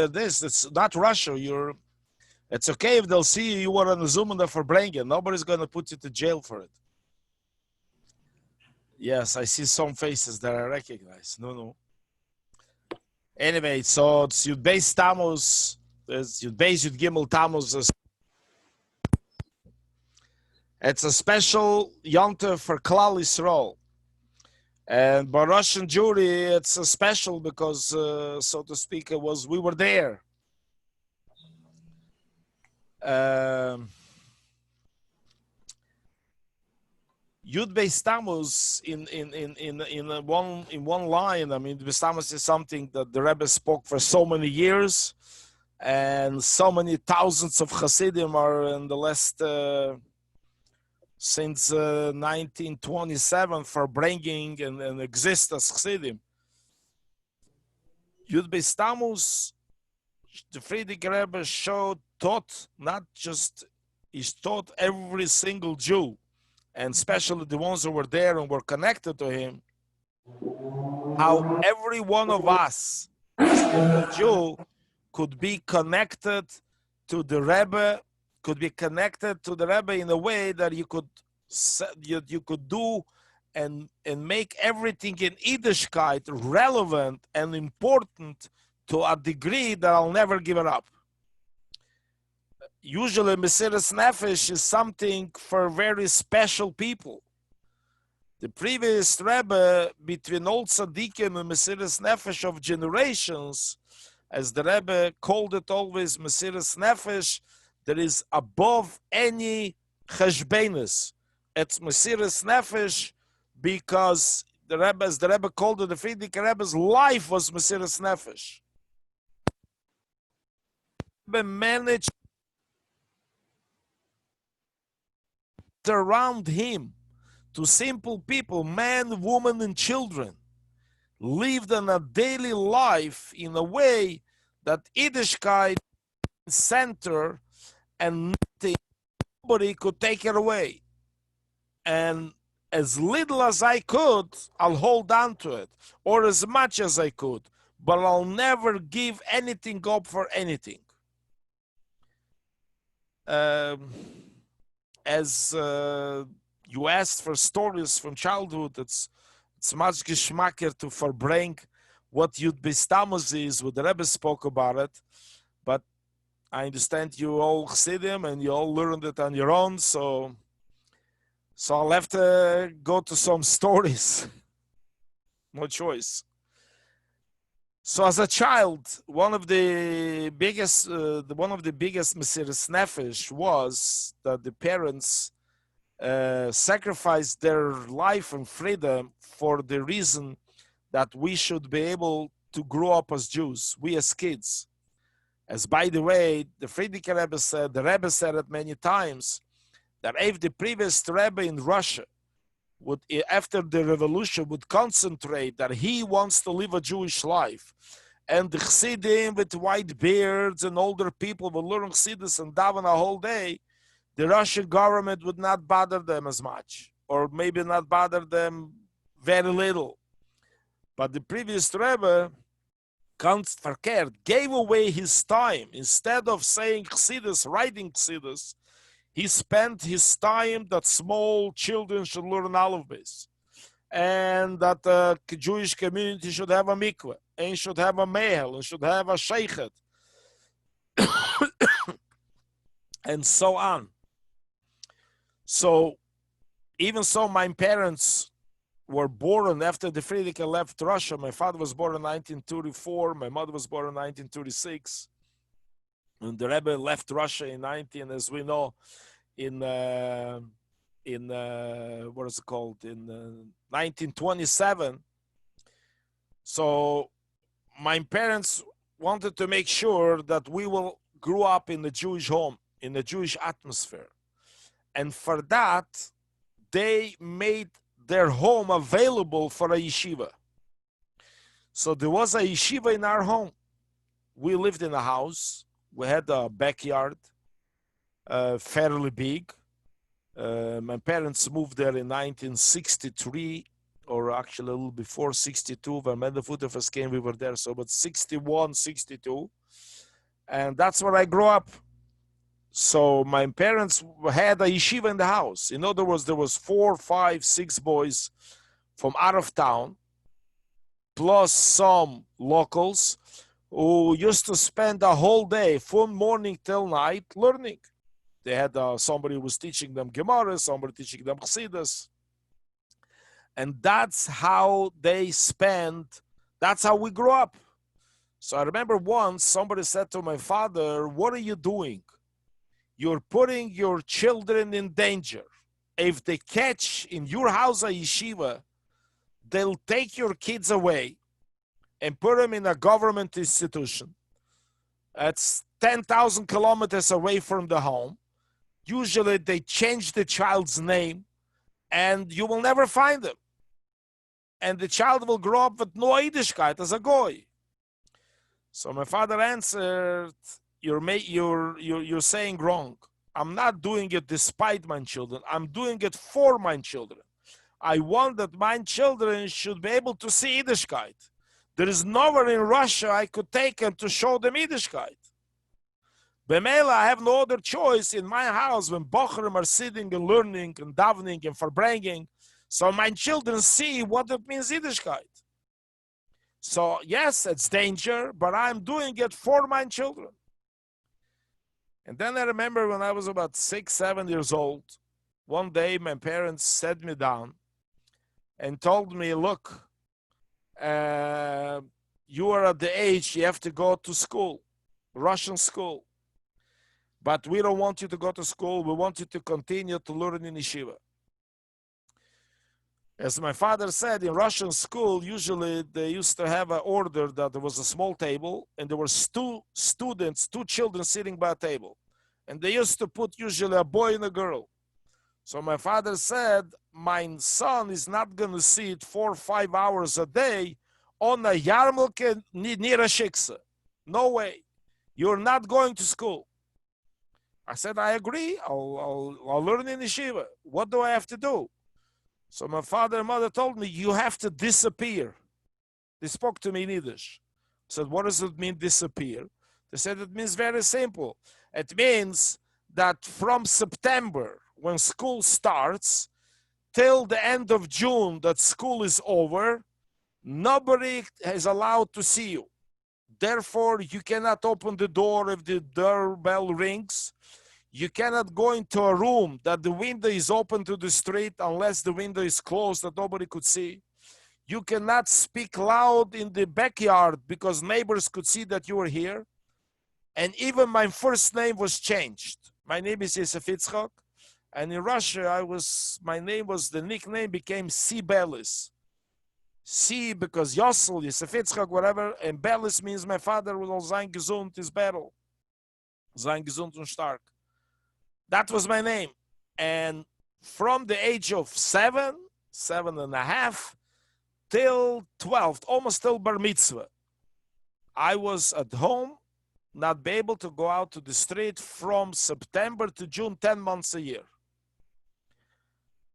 this. It's not Russia. It's okay if they'll see you were on a Zoom on the Farbrengen. Nobody's going to put you to jail for it. Yes, I see some faces that I recognize. No. Anyway, so it's Yud Beis Tammuz. There's Yud Beis Yud Gimel Tammuz. It's a special yontif for Klal Yisrael. And by Russian Jewry, it's a special because, so to speak, we were there. Yud Beis Tammuz in one line. I mean, Beis Tammuz is something that the Rebbe spoke for so many years, and so many thousands of Chassidim are in the last since 1927 Farbrengs and exist as Chassidim. Yud Beis Tammuz, the Frierdiker Rebbe taught not just, he taught every single Jew, and especially the ones who were there and were connected to him, how every one of us, a Jew, could be connected to the Rebbe, in a way that you could do and make everything in Yiddishkeit relevant and important to a degree that I'll never give it up. Usually, Mesiras Nefesh is something for very special people. The previous Rebbe, between old Tzaddikim and Mesiras Nefesh of generations, as the Rebbe called it always, Mesiras Nefesh, that is above any cheshbenis. It's Mesiras Nefesh because the Rebbe, as the Rebbe called it, the Frierdiker Rebbe's life was Mesiras Nefesh. The Rebbe managed around him to simple people, men, women, and children, lived in a daily life in a way that Yiddishkeit center and nobody could take it away. And as little as I could, I'll hold on to it, or as much as I could, but I'll never give anything up for anything. As you asked for stories from childhood, it's much geschmacker to verbring what Yud Beis Tammuz is, what the Rebbe spoke about it. But I understand you all Chassidim and you all learned it on your own, so I'll have to go to some stories. No choice. So as a child, one of the biggest Mesiras Nefesh was that the parents sacrificed their life and freedom for the reason that we should be able to grow up as Jews, we as kids. As by the way, the Frierdiker Rebbe said, the Rebbe said it many times, that if the previous Rebbe in Russia would, after the revolution, would concentrate that he wants to live a Jewish life, and the Chassidim with white beards and older people would learn Chassidus and daven a whole day, the Russian government would not bother them as much, or maybe not bother them very little. But the previous Rebbe, verkehrt, gave away his time. Instead of saying Chassidus, writing Chassidus, he spent his time that small children should learn Aleph Beis, and that the Jewish community should have a mikveh, and should have a mehel, and should have a sheikhet, and so on. So, even so, my parents were born after the Frierdiker left Russia. My father was born in 1934, my mother was born in 1936. And the Rebbe left Russia in 1927. So my parents wanted to make sure that we will grow up in the Jewish home, in the Jewish atmosphere. And for that, they made their home available for a yeshiva. So there was a yeshiva in our home. We lived in a house. We had a backyard, fairly big. My parents moved there in 1963, or actually a little before 62. When the Footofas came, we were there. So about 61, 62. And that's where I grew up. So my parents had a yeshiva in the house. In other words, there was 4, 5, 6 boys from out of town, plus some locals who used to spend the whole day from morning till night learning. They had somebody who was teaching them Gemara, somebody teaching them Chassidus. And that's how they spent, that's how we grew up. So I remember once somebody said to my father, "What are you doing? You're putting your children in danger. If they catch in your house a yeshiva, they'll take your kids away and put them in a government institution. That's 10,000 kilometers away from the home. Usually they change the child's name and you will never find them. And the child will grow up with no Yiddishkeit as a goy." So my father answered, you're saying wrong. I'm not doing it despite my children. I'm doing it for my children. I want that my children should be able to see Yiddishkeit. There is nowhere in Russia I could take them to show them Yiddishkeit. B'meila, I have no other choice in my house when bochrim are sitting and learning and davening and farbrengens. So my children see what it means Yiddishkeit. So yes, it's danger, but I'm doing it for my children. And then I remember when I was about 6, 7 years old, one day my parents sat me down and told me, "Look, you are at the age you have to go to school, Russian school. But we don't want you to go to school. We want you to continue to learn in yeshiva." As my father said, in Russian school, usually they used to have an order that there was a small table and there was 2 students, 2 children sitting by a table. And they used to put usually a boy and a girl. So my father said, "My son is not going to sit 4 or 5 hours a day on a yarmulke near a shiksa. No way. You're not going to school." I said, "I agree. I'll learn in yeshiva. What do I have to do?" So my father and mother told me, "You have to disappear." They spoke to me in Yiddish. I said, "What does it mean, disappear?" They said, "It means very simple. It means that from September, when school starts, till the end of June, that school is over, nobody is allowed to see you. Therefore, you cannot open the door if the doorbell rings. You cannot go into a room that the window is open to the street unless the window is closed that nobody could see. You cannot speak loud in the backyard because neighbors could see that you were here." And even my first name was changed. My name is Yoseph, and in Russia, my name was, the nickname became C. Bellis. C because Yosef, whatever, and Bellis means my father will sein gesund is battle. Sein gesund und stark. That was my name. And from the age of 7, 7.5, till 12, almost till bar mitzvah, I was at home, not be able to go out to the street from September to June, 10 months a year.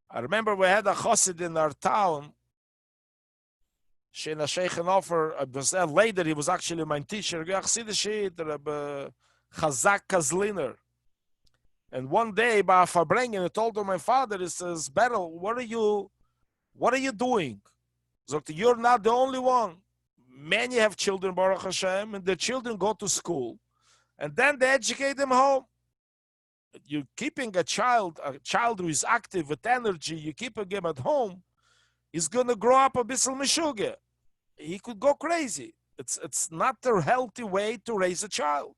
I remember we had a chassid in our town, Shena Sheikh and Offer. I was there later, he was actually my teacher, Rebbe Chazak Kazliner. And one day, by Farbrengs, I told my father, he says, "Beryl, what are you doing?" So you're not the only one. Many have children, Baruch Hashem, and the children go to school, and then they educate them home. You're keeping a child who is active with energy, you keep him at home, he's going to grow up a bissel meshuggah. He could go crazy. It's not a healthy way to raise a child.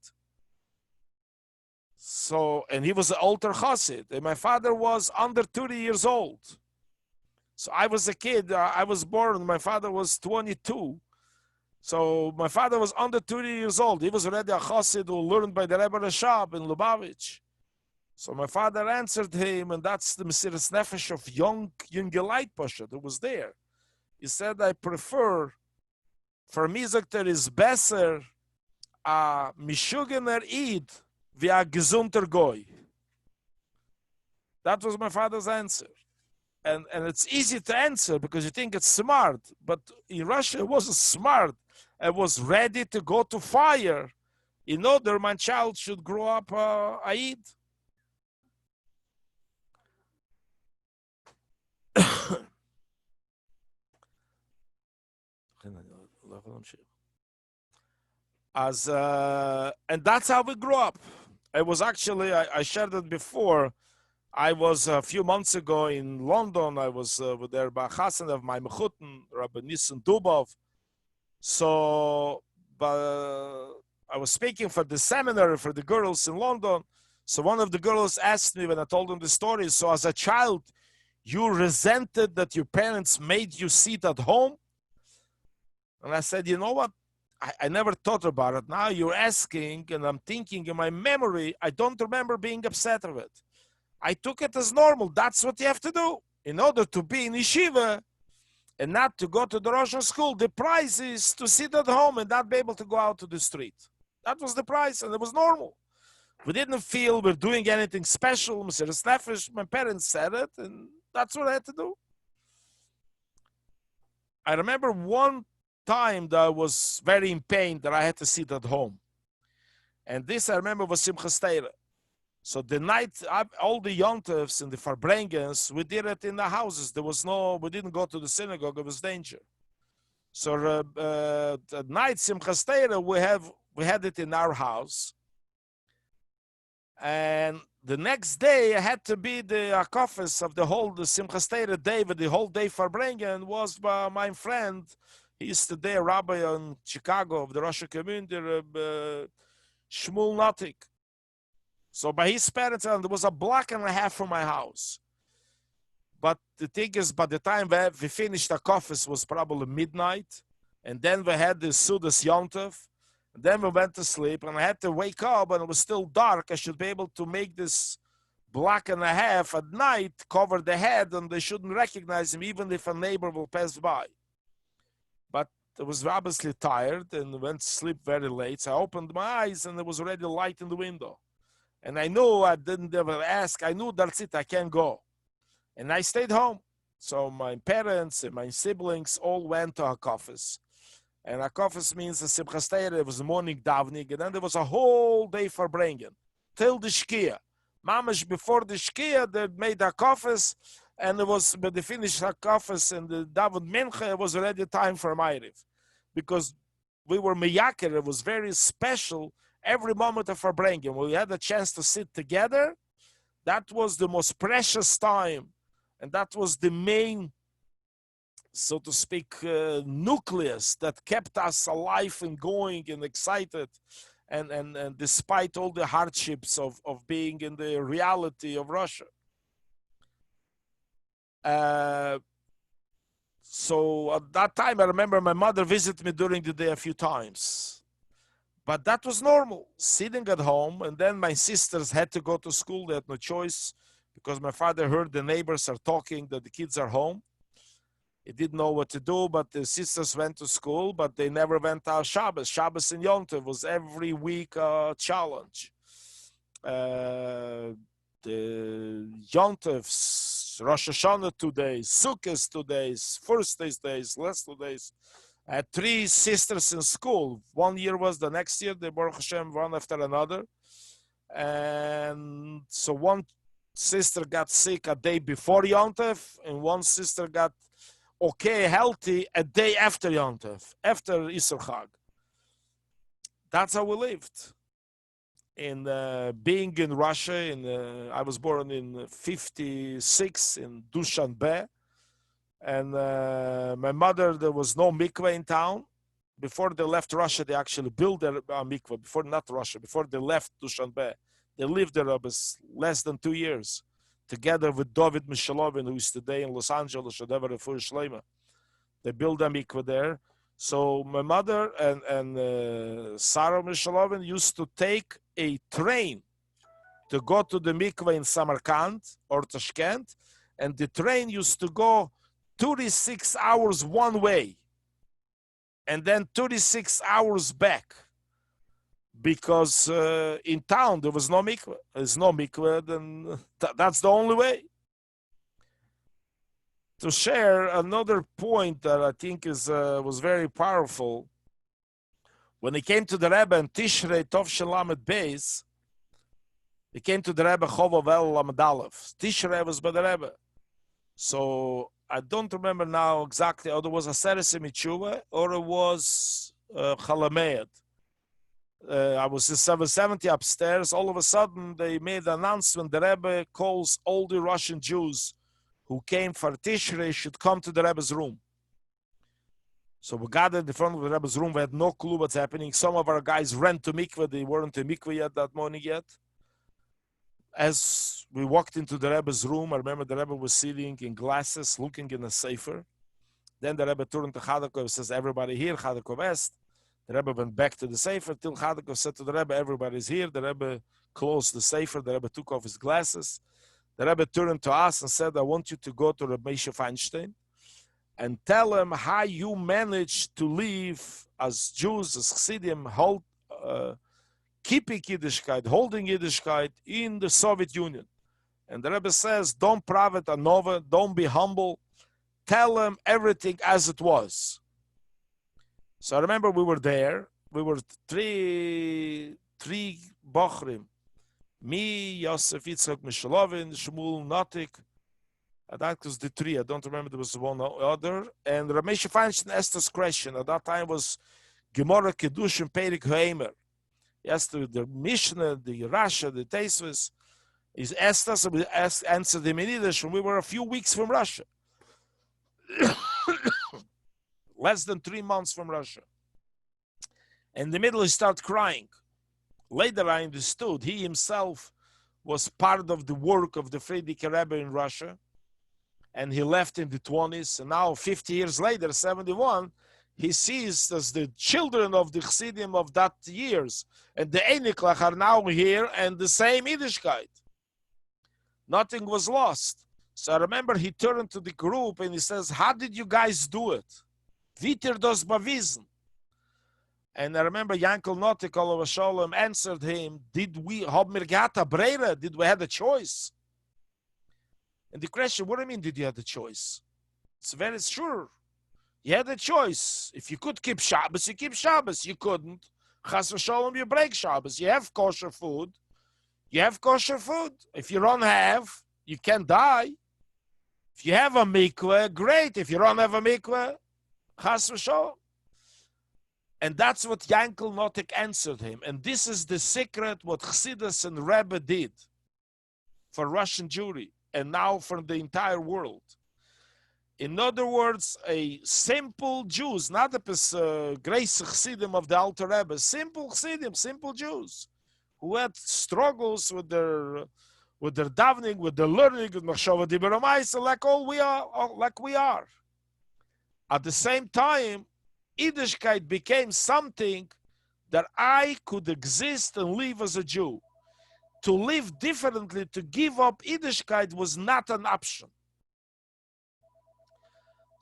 So, and he was an older chassid, and my father was under 30 years old. So I was a kid, I was born, my father was 22. So my father was under 30 years old. He was already a chassid who learned by the Rebbe Rashab in Lubavitch. So my father answered him, and that's the Mesiras Nefesh of young light pasha that was there. He said, "I prefer, for me, Zakter is besser, a mishugener Eid, wie a gesunder Goy." That was my father's answer. And it's easy to answer because you think it's smart. But in Russia, it wasn't smart. It was ready to go to fire in order my child should grow up Aid. And that's how we grew up. It was actually, I shared it before. I was a few months ago in London. I was with the Rabbi Chassan of my Mechutin, Rabbi Nissen Dubov. So, but I was speaking for the seminary for the girls in London. So one of the girls asked me when I told them the story, so as a child, you resented that your parents made you sit at home? And I said, you know what? I never thought about it. Now you're asking, and I'm thinking in my memory, I don't remember being upset of it. I took it as normal. That's what you have to do. In order to be in yeshiva and not to go to the Rosh school, the price is to sit at home and not be able to go out to the street. That was the price, and it was normal. We didn't feel we're doing anything special. Mesiras Nefesh, my parents said it, and that's what I had to do. I remember one time that I was very in pain that I had to sit at home. And this I remember was Simchas Torah. So the night, all the yontovs and the farbrengens, we did it in the houses. We didn't go to the synagogue, it was danger. So at night, Simchas Torah, we had it in our house. And the next day, I had to be the akofis of the Simchas Torah day, with the whole day farbrengen was by my friend. He is today a rabbi in Chicago of the Russian community, Shmuel Notik. So by his parents, there was a block and a half from my house. But the thing is, by the time we finished the office was probably midnight. And then we had the Sudas Yontov. And then we went to sleep. And I had to wake up and it was still dark. I should be able to make this block and a half at night, cover the head, and they shouldn't recognize him even if a neighbor will pass by. But I was obviously tired and went to sleep very late. So I opened my eyes and there was already light in the window. And I knew I didn't ever ask. I knew that's it, I can't go. And I stayed home. So my parents and my siblings all went to Hakofis. And Hakofis means the Simchas Torah, it was morning davening, and then there was a whole day for bringing, till the Shkia. Mamash, before the Shkia, they made Hakofis, and it was, when they finished Hakofis and the David Mincha, it was already time for Ma'ariv. Because we were Miyaker, it was very special. Every moment of our bringing, when we had a chance to sit together, that was the most precious time. And that was the main, so to speak, nucleus that kept us alive and going and excited. And despite all the hardships of being in the reality of Russia. So at that time, I remember my mother visited me during the day a few times. But that was normal, sitting at home. And then my sisters had to go to school. They had no choice because my father heard the neighbors are talking that the kids are home. He didn't know what to do, but the sisters went to school, but they never went out Shabbos. Shabbos in Yom Tov was every week a challenge. The Yom Tovs, Rosh Hashanah 2 days, Sukkot 2 days, first days, last 2 days. I had 3 sisters in school. 1 year was the next year, they Baruch Hashem, one after another. And so one sister got sick a day before Yom Tov, and one sister got okay, healthy, a day after Yom Tov, after Yisur Chag. That's how we lived. In being in Russia, I was born in 56 in Dushanbe. And my mother, there was no mikveh in town. Before they left Russia, they actually built a mikveh. Before they left Dushanbe, they lived there less than 2 years, together with David Mishalovin, who is today in Los Angeles. They built a mikveh there. So my mother and Sarah Mishalovin used to take a train to go to the mikveh in Samarkand or Tashkent, and the train used to go 36 hours one way and then 36 hours back, because in town there was no mikveh. There's no mikveh, then that's the only way. To share another point that I think was very powerful. When he came to the Rebbe in Tishrei Tov Shelamed Beis, he came to the Rebbe Chovav El Lamed Aleph. Tishrei was by the Rebbe. So I don't remember now exactly, or there was a Seres Mitzvah, or it was Chalameid. I was in 770 upstairs. All of a sudden, they made an announcement. The Rebbe calls all the Russian Jews who came for Tishrei should come to the Rebbe's room. So we gathered in front of the Rebbe's room. We had no clue what's happening. Some of our guys ran to mikveh. They weren't in mikveh yet that morning yet. As we walked into the Rebbe's room, I remember the Rebbe was sitting in glasses, looking in a sefer. Then the Rebbe turned to Chadakov and says, everybody here, Chadakov asked. The Rebbe went back to the sefer till Chadakov said to the Rebbe, everybody's here. The Rebbe closed the sefer. The Rebbe took off his glasses. The Rebbe turned to us and said, I want you to go to Rabbi Feinstein and tell him how you managed to live as Jews, as Chassidim, keeping Yiddishkeit, holding Yiddishkeit in the Soviet Union. And the Rebbe says, don't pravet anova, don't be humble. Tell him everything as it was. So I remember we were there. We were three Bochrim. Me, Yoseph, Yitzchak, Mishalovin, Shmuel, Notik. That was the three. I don't remember. There was one other. And Ramesh Feinstein asked us a question. At that time was Gemara Kedushin Perik Hoemer. He asked the Mishnah, the Rasha, the Teisves. He asked us, and we answered him in Yiddish when we were a few weeks from Russia. Less than 3 months from Russia. In the middle, he started crying. Later, I understood he himself was part of the work of the Frierdiker Rebbe in Russia. And he left in the 20s, and now 50 years later, 71, he sees as the children of the Chassidim of that years, and the Einiklach are now here, and the same Yiddishkeit. Nothing was lost. So I remember he turned to the group and he says, how did you guys do it? Viter dos bewiesen. And I remember Yankel Notik, Olav Shalom, answered him, did we have mir gehat a breire? Did we have a choice? And the question, what do you mean, did you have the choice? It's very sure. You had a choice. If you could keep Shabbos, you keep Shabbos. You couldn't. Chas v'sholom, you break Shabbos. You have kosher food. You have kosher food. If you don't have, you can die. If you have a mikveh, great. If you don't have a mikveh, chas v'sholom. And that's what Yankel Notik answered him. And this is the secret what Chassidus and Rebbe did for Russian Jewry. And now for the entire world. In other words, a simple Jews, not a grace Chassidim of the Alter Rebbe, simple Chassidim, simple Jews, who had struggles with their davening, with their learning, with Machshava Dibur Hamaisa, like we are. At the same time, Yiddishkeit became something that I could exist and live as a Jew. To live differently, to give up Yiddishkeit was not an option.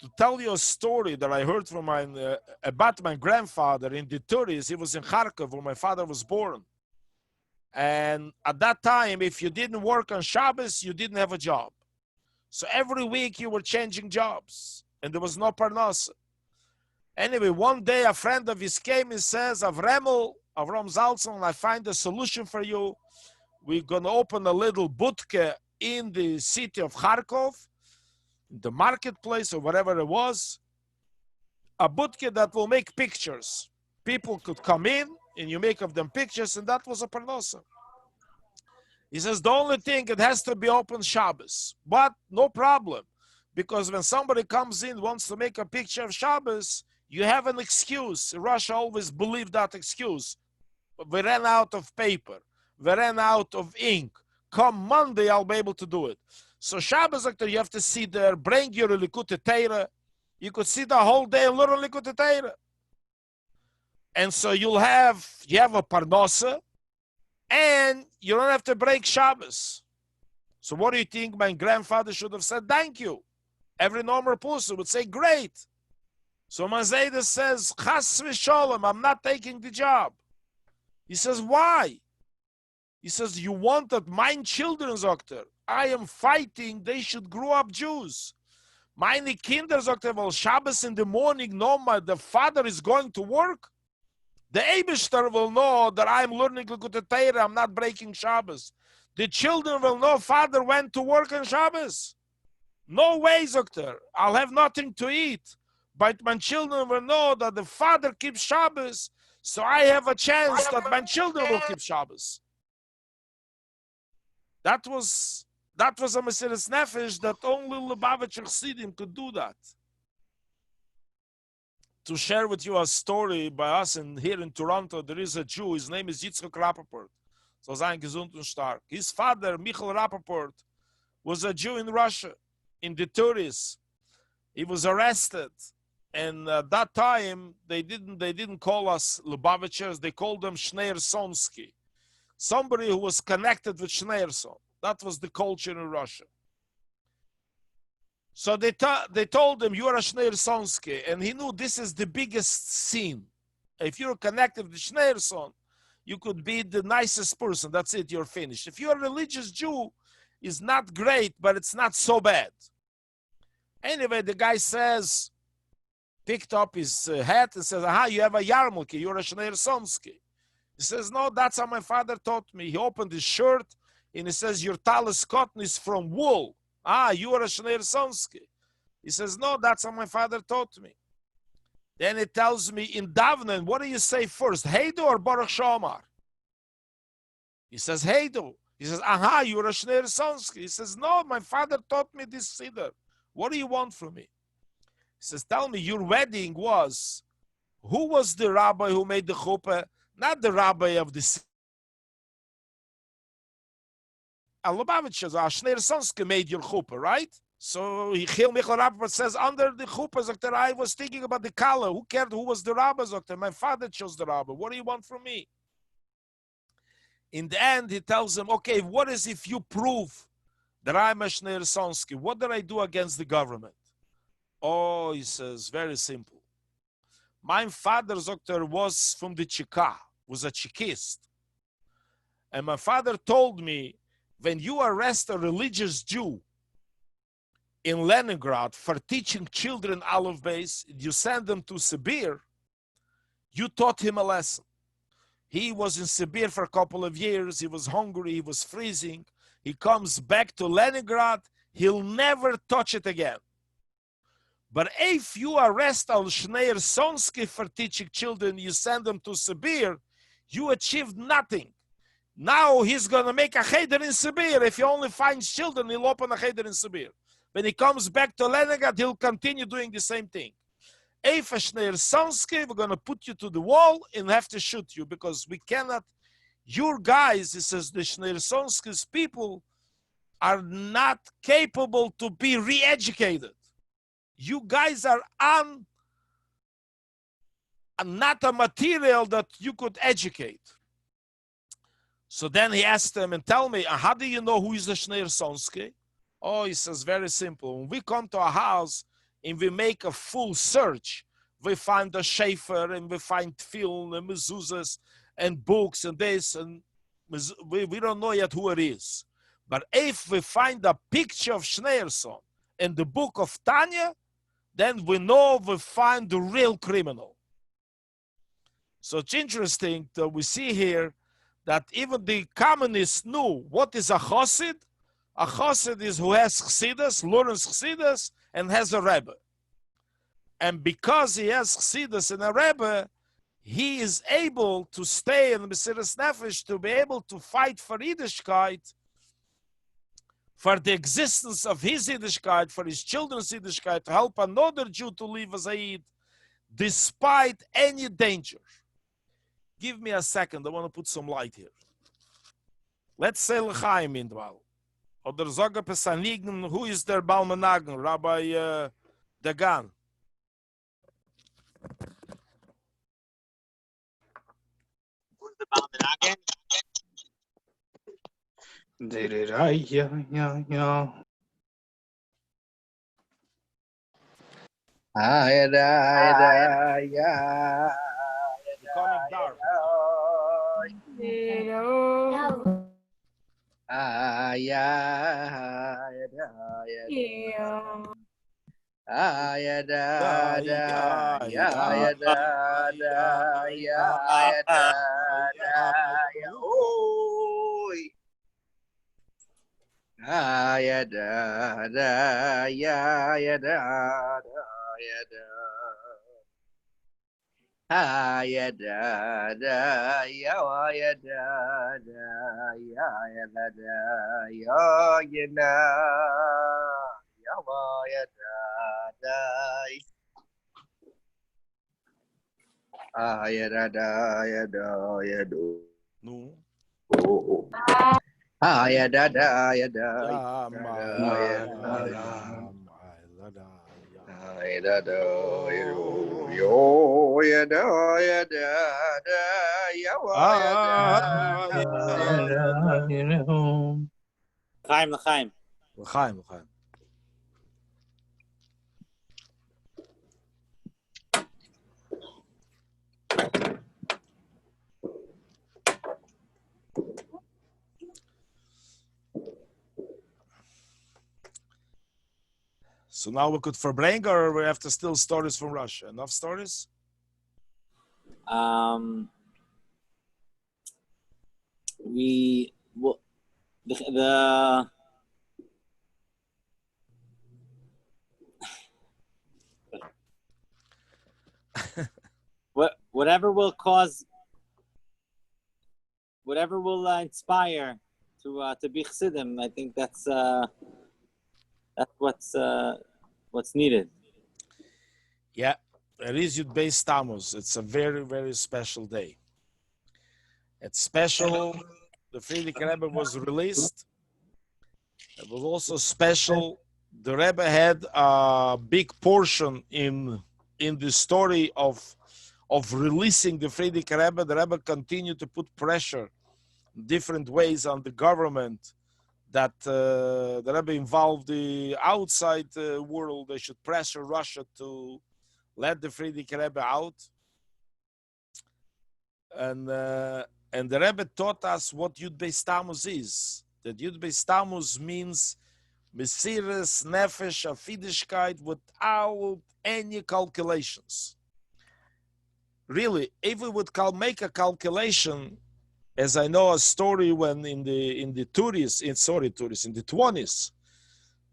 To tell you a story that I heard from about my grandfather in the 30s, he was in Kharkov where my father was born. And at that time, if you didn't work on Shabbos, you didn't have a job. So every week you were changing jobs and there was no parnasa. Anyway, one day a friend of his came and says, Avram Zaltzman, I find a solution for you. We're going to open a little budke in the city of Kharkov, the marketplace or whatever it was, a budke that will make pictures. People could come in and you make of them pictures, and that was a parnasa. He says, the only thing, it has to be open Shabbos. But no problem, because when somebody comes in, wants to make a picture of Shabbos, you have an excuse. Russia always believed that excuse. We ran out of paper. We ran out of ink. Come Monday, I'll be able to do it. So Shabbos, you have to sit there, bring your Likutei Torah. You could sit the whole day and learn Likutei Torah. And so you have a parnasa, and you don't have to break Shabbos. So what do you think my grandfather should have said? Thank you. Every normal person would say, great. So Mazeda says, Chas v'sholom, I'm not taking the job. He says, why? He says, you want that my children, Doctor, I am fighting, they should grow up Jews. Meine Kinder, Doctor, well, Shabbos in the morning, no, the father is going to work. The Eibishter will know that I'm learning Likutei Torah, I'm not breaking Shabbos. The children will know father went to work on Shabbos. No way, Doctor. I'll have nothing to eat. But my children will know that the father keeps Shabbos, so I have a chance that my children will keep Shabbos. That was a Mesiras Nefesh that only Lubavitcher Chassidim could do that. To share with you a story by us here in Toronto, there is a Jew, his name is Yitzchak Rappaport. So sein gesund und stark. His father, Michael Rappaport, was a Jew in Russia, in the 30s. He was arrested. And at that time, they didn't call us Lubavitchers, they called them Schneersonsky. Somebody who was connected with Schneerson. That was the culture in Russia. So they told him, you are a Schneersonsky, and he knew this is the biggest sin. If you're connected with Schneerson, you could be the nicest person. That's it, you're finished. If you're a religious Jew, it's not great, but it's not so bad. Anyway, the guy says, picked up his hat and says, aha, you have a yarmulke, you're a Schneersonsky. He says, no, that's how my father taught me. He opened his shirt, and he says, your talus cotton is from wool. Ah, you are a Schneersonsky. He says, no, that's how my father taught me. Then he tells me, in Davnen, what do you say first, Heidu or Baruch Shomar? He says, Heidu. He says, aha, you are a Schneersonsky. He says, no, my father taught me this siddur. What do you want from me? He says, tell me, your wedding was, who was the rabbi who made the chuppah? Not the rabbi of the Lubavitchers, Schneersonsky made your chuppah, right? So Michael Rappaport says, under the chuppah, I was thinking about the color. Who cared who was the rabbi? My father chose the rabbi. What do you want from me? In the end, he tells him, okay, what is if you prove that I'm a Schneersonsky? What did I do against the government? Oh, he says, very simple. My father, was from the Chika, was a Chikist. And my father told me, when you arrest a religious Jew in Leningrad for teaching children Aleph Beis, you send them to Sibir, you taught him a lesson. He was in Sibir for a couple of years, he was hungry, he was freezing. He comes back to Leningrad, he'll never touch it again. But if you arrest Al Schneersonsky for teaching children, you send them to Sibir, you achieved nothing. Now he's going to make a cheder in Sibir. If he only finds children, he'll open a cheder in Sibir. When he comes back to Leningrad, he'll continue doing the same thing. If a Schneersonsky, we're going to put you to the wall and have to shoot you because we cannot. Your guys, he says, the Schneersonsky's people are not capable to be re-educated. You guys are not a material that you could educate. So then he asked him, and tell me, how do you know who is the Schneersonsky? Oh, he says, very simple. When we come to a house and we make a full search, we find a Schaefer and we find film and mezuzahs and books and this, and we don't know yet who it is. But if we find a picture of Schneerson in the book of Tanya, then we know we find the real criminal. So it's interesting that we see here that even the communists knew what is a Chassid. A Chassid is who has Chassidus, learns Chassidus, and has a Rebbe. And because he has Chassidus and a Rebbe, he is able to stay in the Mesiras Nefesh to be able to fight for Yiddishkeit, for the existence of his Yiddishkeit, for his children's Yiddishkeit, to help another Jew to live as a Yid, despite any danger. Give me a second, I want to put some light here. Let's say L'chaim meanwhile. Oder sage Pesanigen, who is der Balmanagen? Rabbi Dagan. Who's the Balmanagen? Becoming dark. ya Ya, da da, ya, ya ya, da da, ya da da, ya oi. Ya da da, ya da da, ya da. Ya da da, ya da da, ya da da, ya da. Ya da da, ya da da, ya da, ya do. no. Ya da da, ya da, Ya, my, la, my, la, da, ya. ya da da, ya do, Oh. yo, ya da da, ya Ah, da ya, da. L'chaim, l'chaim. L'chaim, l'chaim. So now we could Farbrengs, or we have to still stories from Russia? Enough stories? We well, the whatever will cause, whatever will inspire to be chassidim. I think that's what's needed. Yeah, it is Yud Beis Tammuz. It's a very, very special day. It's special. The Frierdiker Rebbe was released. It was also special. The Rebbe had a big portion in the story of releasing the Frierdiker Rebbe. The Rebbe continued to put pressure different ways on the government that the Rebbe involved the outside world. They should pressure Russia to let the Frierdiker Rebbe out. And the Rebbe taught us what Yud Beis Tammuz is. That Yud Beis Tammuz means Mesiras, Nefesh, Yiddishkeit without any calculations. Really, if we would make a calculation, as I know a story when in the 20s,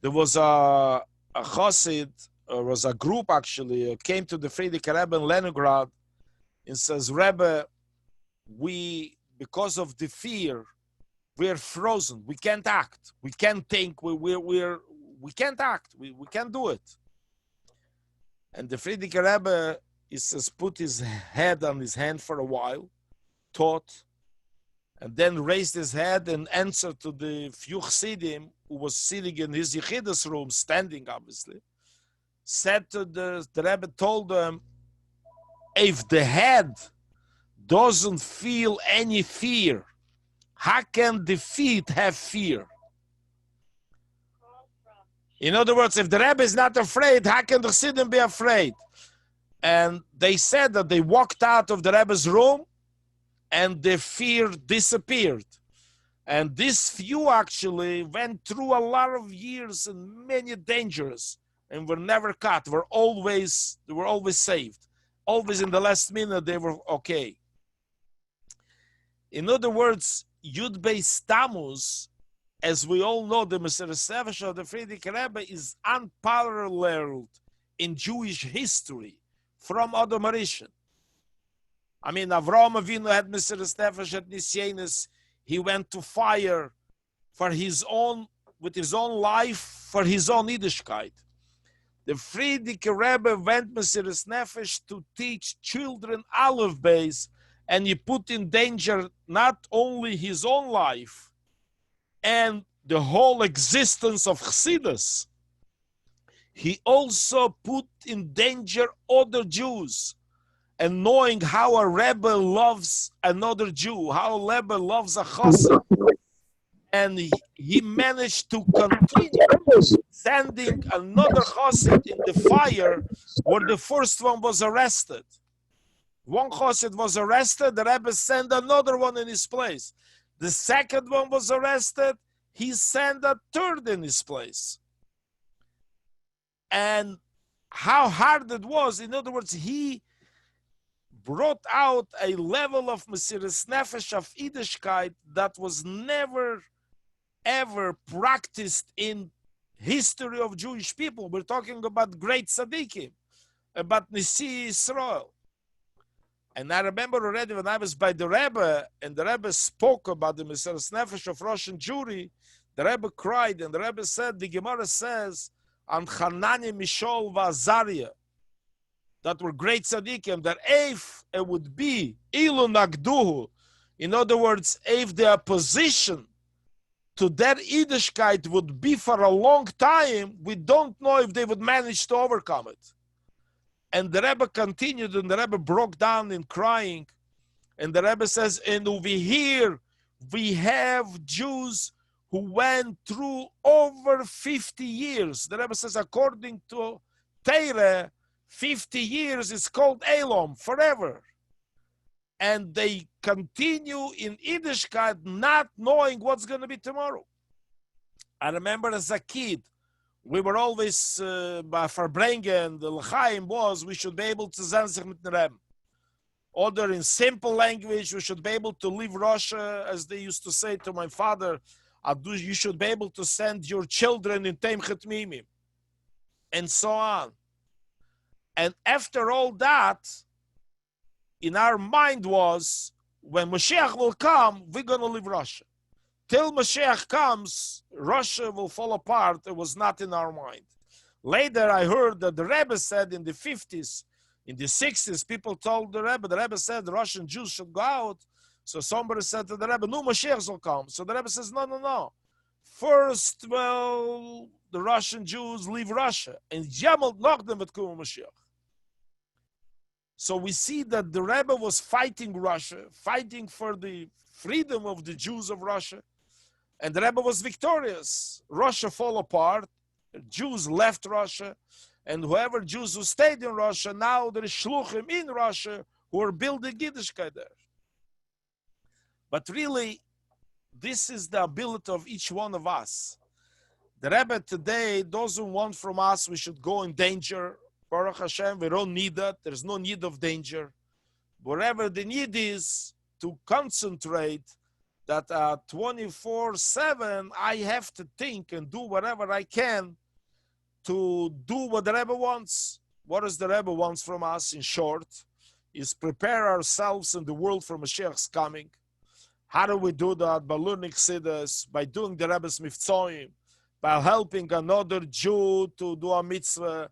there was a Chassid, or was a group actually, came to the Frierdiker Rebbe in Leningrad and says, Rebbe, we, because of the fear, we're frozen. We can't act. We can't think. We can't act. We can't do it. And the Frierdiker Rebbe, he says, put his head on his hand for a while, thought, and then raised his head and answered to the few Chassidim who was sitting in his Yichidus room, standing obviously, said to the Rebbe, told them, if the head doesn't feel any fear, how can the feet have fear? In other words, if the Rebbe is not afraid, how can the Chassidim be afraid? And they said that they walked out of the Rebbe's room and the fear disappeared. And this few actually went through a lot of years and many dangers and were never caught. They were always saved. Always in the last minute they were okay. In other words, Yud Beis Tammuz, as we all know, the Mesiras of the Frierdiker Rebbe is unparalleled in Jewish history from Adam Rishon. I mean, Avraham Avinu had Mesiras Nefesh at Nisyanis. He went to fire for his own, with his own life, for his own Yiddishkeit. The Frierdiker Rebbe went Mesiras Nefesh to teach children Aleph Beis, and he put in danger not only his own life and the whole existence of Chassidus, he also put in danger other Jews. And knowing how a Rebbe loves another Jew, how a Rebbe loves a Chassid, and he managed to continue sending another Chassid in the fire where the first one was arrested. One Chassid was arrested, the Rebbe sent another one in his place. The second one was arrested, he sent a third in his place. And how hard it was. In other words, he brought out a level of Mesiras Nefesh, of Yiddishkeit, that was never ever practiced in history of Jewish people. We're talking about great tzaddikim, about Nisi Israel. And I remember already when I was by the Rebbe, and the Rebbe spoke about the Mesiras Nefesh of Russian Jewry, the Rebbe cried, and the Rebbe said, the Gemara says, on Hanani, Mishol, Vazariah, that were great tzaddikim, that if it would be Ilu Nagduhu, in other words, if the opposition to their Yiddishkeit would be for a long time, we don't know if they would manage to overcome it. And the Rebbe continued, and the Rebbe broke down in crying, and the Rebbe says, and over here we have Jews who went through over 50 years. The Rebbe says, according to Torah, 50 years is called Elom, forever. And they continue in Yiddishkeit, not knowing what's going to be tomorrow. I remember as a kid, we were always, by Farbrengen, the L'chaim was, we should be able to sein sich mit dem Rebbe. Or in simple language, we should be able to leave Russia, as they used to say to my father, you should be able to send your children in Teimchet Mimim, and so on. And after all that, in our mind was, when Mashiach will come, we're going to leave Russia. Till Mashiach comes, Russia will fall apart. It was not in our mind. Later, I heard that the Rebbe said in the 50s, in the 60s, people told the Rebbe said the Russian Jews should go out. So somebody said to the Rebbe, no, Mashiach will come. So the Rebbe says, no. First, well, the Russian Jews leave Russia. And Yamal Nogdem with Kum Mashiach. So we see that the Rebbe was fighting Russia, fighting for the freedom of the Jews of Russia. And the Rebbe was victorious. Russia fell apart. The Jews left Russia. And whoever Jews who stayed in Russia, now there is shluchim in Russia who are building Yiddishkeit there. But really, this is the ability of each one of us. The Rebbe today doesn't want from us we should go in danger. Baruch Hashem, we don't need that. There's no need of danger. Wherever the need is to concentrate, that 24/7, I have to think and do whatever I can to do what the Rebbe wants. What does the Rebbe wants from us, in short, is prepare ourselves in the world for Mashiach's coming. How do we do that? By learning Chassidus, by doing the Rebbe's mitzvahim, by helping another Jew to do a mitzvah,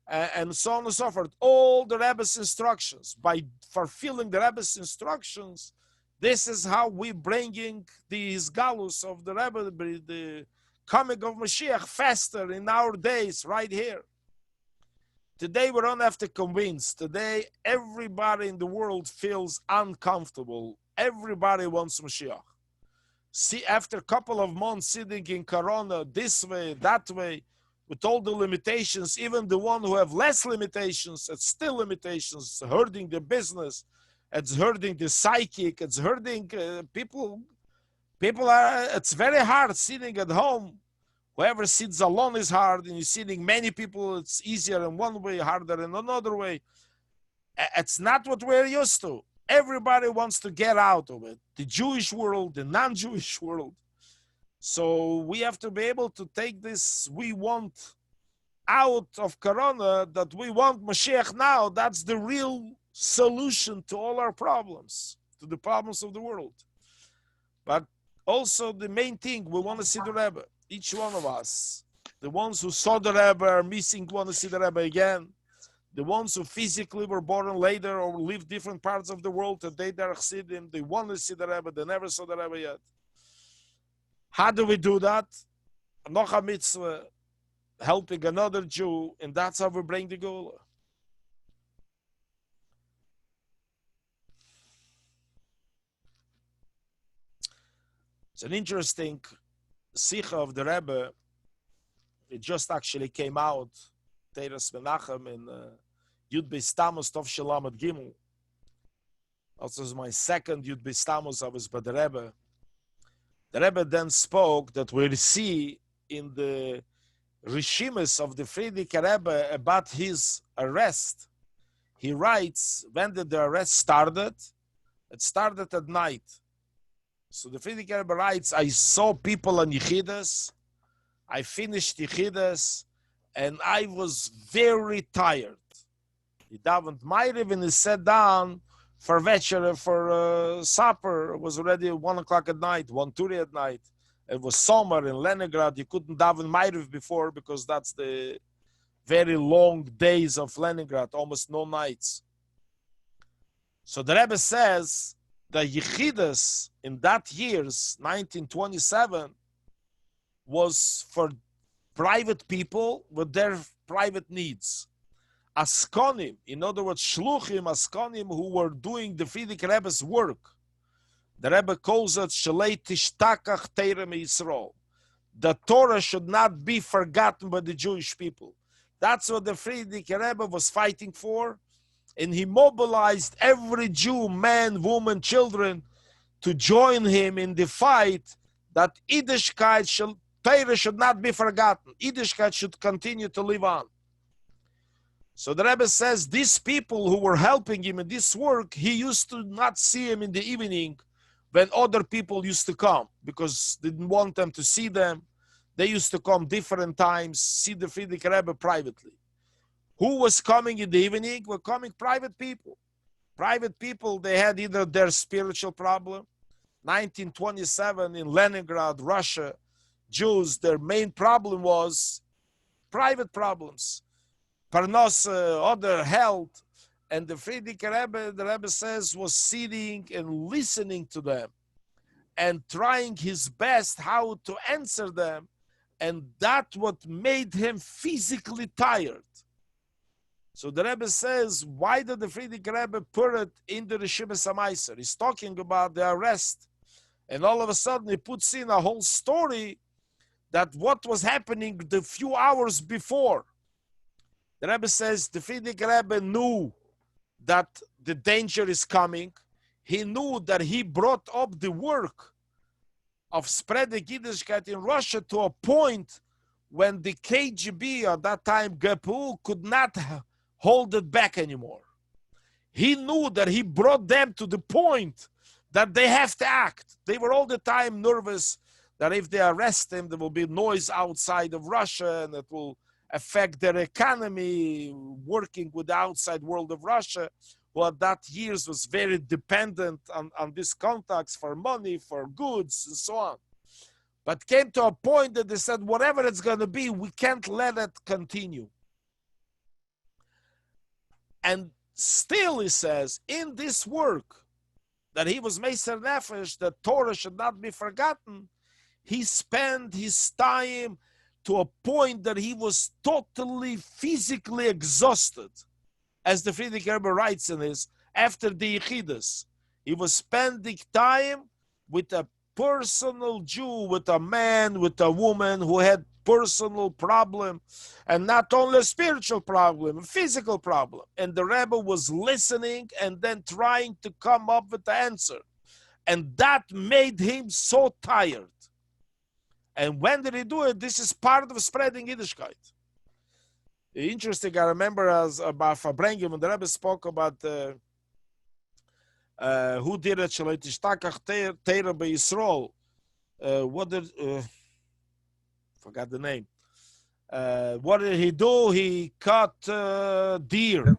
and so on and so forth. All the Rebbe's instructions. By fulfilling the Rebbe's instructions, this is how we bringing these galus of the Rebbe, the coming of Mashiach, faster in our days, right here. Today we don't have to convince. Today everybody in the world feels uncomfortable. Everybody wants Mashiach. See, after a couple of months sitting in Corona, this way, that way, with all the limitations, even the one who have less limitations, it's still limitations. It's hurting the business, it's hurting the psychic, it's hurting people. People are, it's very hard sitting at home. Whoever sits alone is hard, and you're sitting many people, it's easier in one way, harder in another way. It's not what we're used to. Everybody wants to get out of it. The Jewish world, the non-Jewish world. So we have to be able to take this, we want out of Corona, that we want Mashiach now. That's the real solution to all our problems, to the problems of the world. But also the main thing, we want to see the Rebbe. Each one of us. The ones who saw the Rebbe are missing, want to see the Rebbe again. The ones who physically were born later or live different parts of the world, today they're Chassidim, they want to see the Rebbe, they never saw the Rebbe yet. How do we do that? Noch a mitzvah, helping another Jew, and that's how we bring the Geula. It's an interesting Sikha of the Rebbe. It just actually came out, Teres Menachem, in Yud Beis Tammuz, Tov Shelamet Gimel. Also, was my second Yud Beis Tammuz, I was by the Rebbe. The Rebbe then spoke that we see in the Rishimus of the Frierdiker Rebbe about his arrest. He writes, when did the arrest started? It started at night. So the Frierdiker Rebbe writes, I saw people on Yiddishkeit. I finished Yiddishkeit, and I was very tired. He davened Ma'ariv and he sat down for supper. It was already 1 o'clock at night, 1:30 at night. It was summer in Leningrad. You couldn't daven Ma'ariv before because that's the very long days of Leningrad, almost no nights. So the Rebbe says the Yiddishkeit in that years, 1927, was for private people with their private needs. Askonim, in other words, shluchim, askonim, who were doing the Frierdiker Rebbe's work. The Rebbe calls it Shalei Tishtakach Teirem Yisrael. The Torah should not be forgotten by the Jewish people. That's what the Frierdiker Rebbe was fighting for, and he mobilized every Jew, man, woman, children, to join him in the fight that Yiddishkeit, Torah should not be forgotten. Yiddishkeit should continue to live on. So the Rebbe says these people who were helping him in this work, he used to not see him in the evening when other people used to come because they didn't want them to see them. They used to come different times, see the Frierdiker Rebbe privately. Who was coming in the evening? Were coming private people. Private people, they had either their spiritual problem. 1927 in Leningrad, Russia, Jews, their main problem was private problems. Parnos, other health, and the Frierdiker Rebbe, the Rebbe says, was sitting and listening to them and trying his best how to answer them, and that what made him physically tired. So the Rebbe says, why did the Frierdiker Rebbe put it in the Rishimus HaMaiser? He's talking about the arrest, and all of a sudden he puts in a whole story that what was happening the few hours before. The Rebbe says the Frierdiker Rebbe knew that the danger is coming. He knew that he brought up the work of spreading Yiddishkeit in Russia to a point when the KGB at that time, GPU, could not hold it back anymore. He knew that he brought them to the point that they have to act. They were all the time nervous that if they arrest him, there will be noise outside of Russia and it will affect their economy, working with the outside world of Russia, who at that years was very dependent on these contacts for money, for goods, and so on. But came to a point that they said, whatever it's going to be, we can't let it continue. And still, he says, in this work that he was Mesiras Nefesh, that Torah should not be forgotten, he spent his time to a point that he was totally physically exhausted. As the Frierdiker Rebbe writes in this, after the Yiddishkeit, he was spending time with a personal Jew, with a man, with a woman who had personal problem, and not only a spiritual problem, a physical problem. And the Rebbe was listening and then trying to come up with the answer. And that made him so tired. And when did he do it? This is part of spreading Yiddishkeit. Interesting, I remember as about Farbrengs, when the Rebbe spoke about who did it, Shalei Tishtakach Teirem Yisrael. What did, forgot the name. What did he do? He cut deer.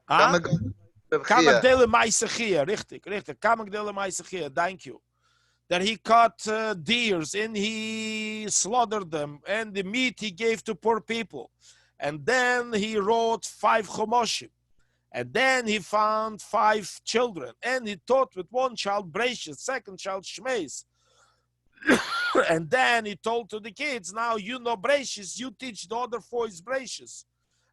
Kamak Dele Maisachia, richtig. Kamak Dele Maisachia, thank you. That he cut deers and he slaughtered them, and the meat he gave to poor people. And then he wrote 5 chomoshim. And then he found 5 children. And he taught with one child Breishis, second child Shmeis. And then he told to the kids, now you know Breishis, you teach the other 4 Breishis.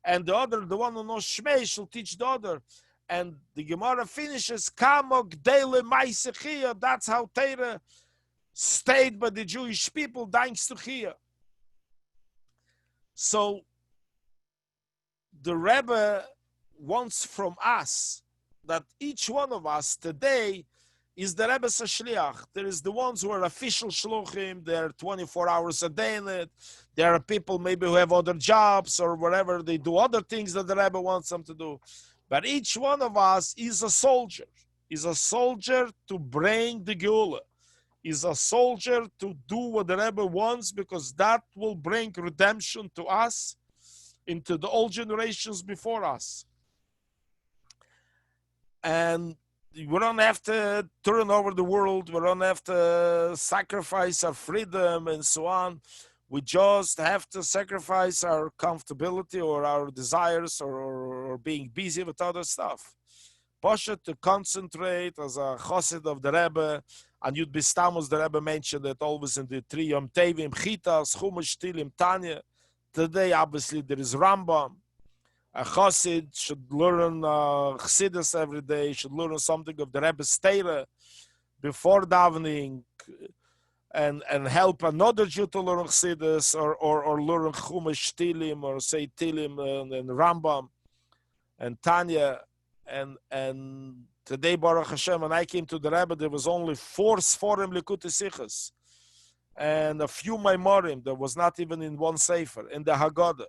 And the one who knows Shmeis shall teach the other. And the Gemara finishes, Kamok Dele Maisechia. That's how Torah stayed by the Jewish people, thanks to Chia. So the Rebbe wants from us that each one of us today is the Rebbe's shliach. There is the ones who are official shluchim. They're 24 hours a day in it. There are people maybe who have other jobs or whatever. They do other things that the Rebbe wants them to do. But each one of us is a soldier. Is a soldier to bring the Geula. Is a soldier to do what the Rebbe wants, because that will bring redemption to us into the old generations before us. And we don't have to turn over the world. We don't have to sacrifice our freedom and so on. We just have to sacrifice our comfortability or our desires or being busy with other stuff. Pasha to concentrate as a chassid of the Rebbe. And Yud Beis Tammuz, the Rebbe mentioned that always in the 3 Yom Tevim, Chitas, Chumash, Tilim, Tanya. Today, obviously, there is Rambam. A chassid should learn Chassidus every day, should learn something of the Rebbe's Torah before davening, and help another Jew to learn Chassidus or learn Chumash, Tilim, or say Tilim and Rambam and Tanya. And today, Baruch Hashem, when I came to the Rebbe, there was only 4 Sforim Likutei Sichos and a few Maimorim. There was not even in one Sefer, in the Haggadah.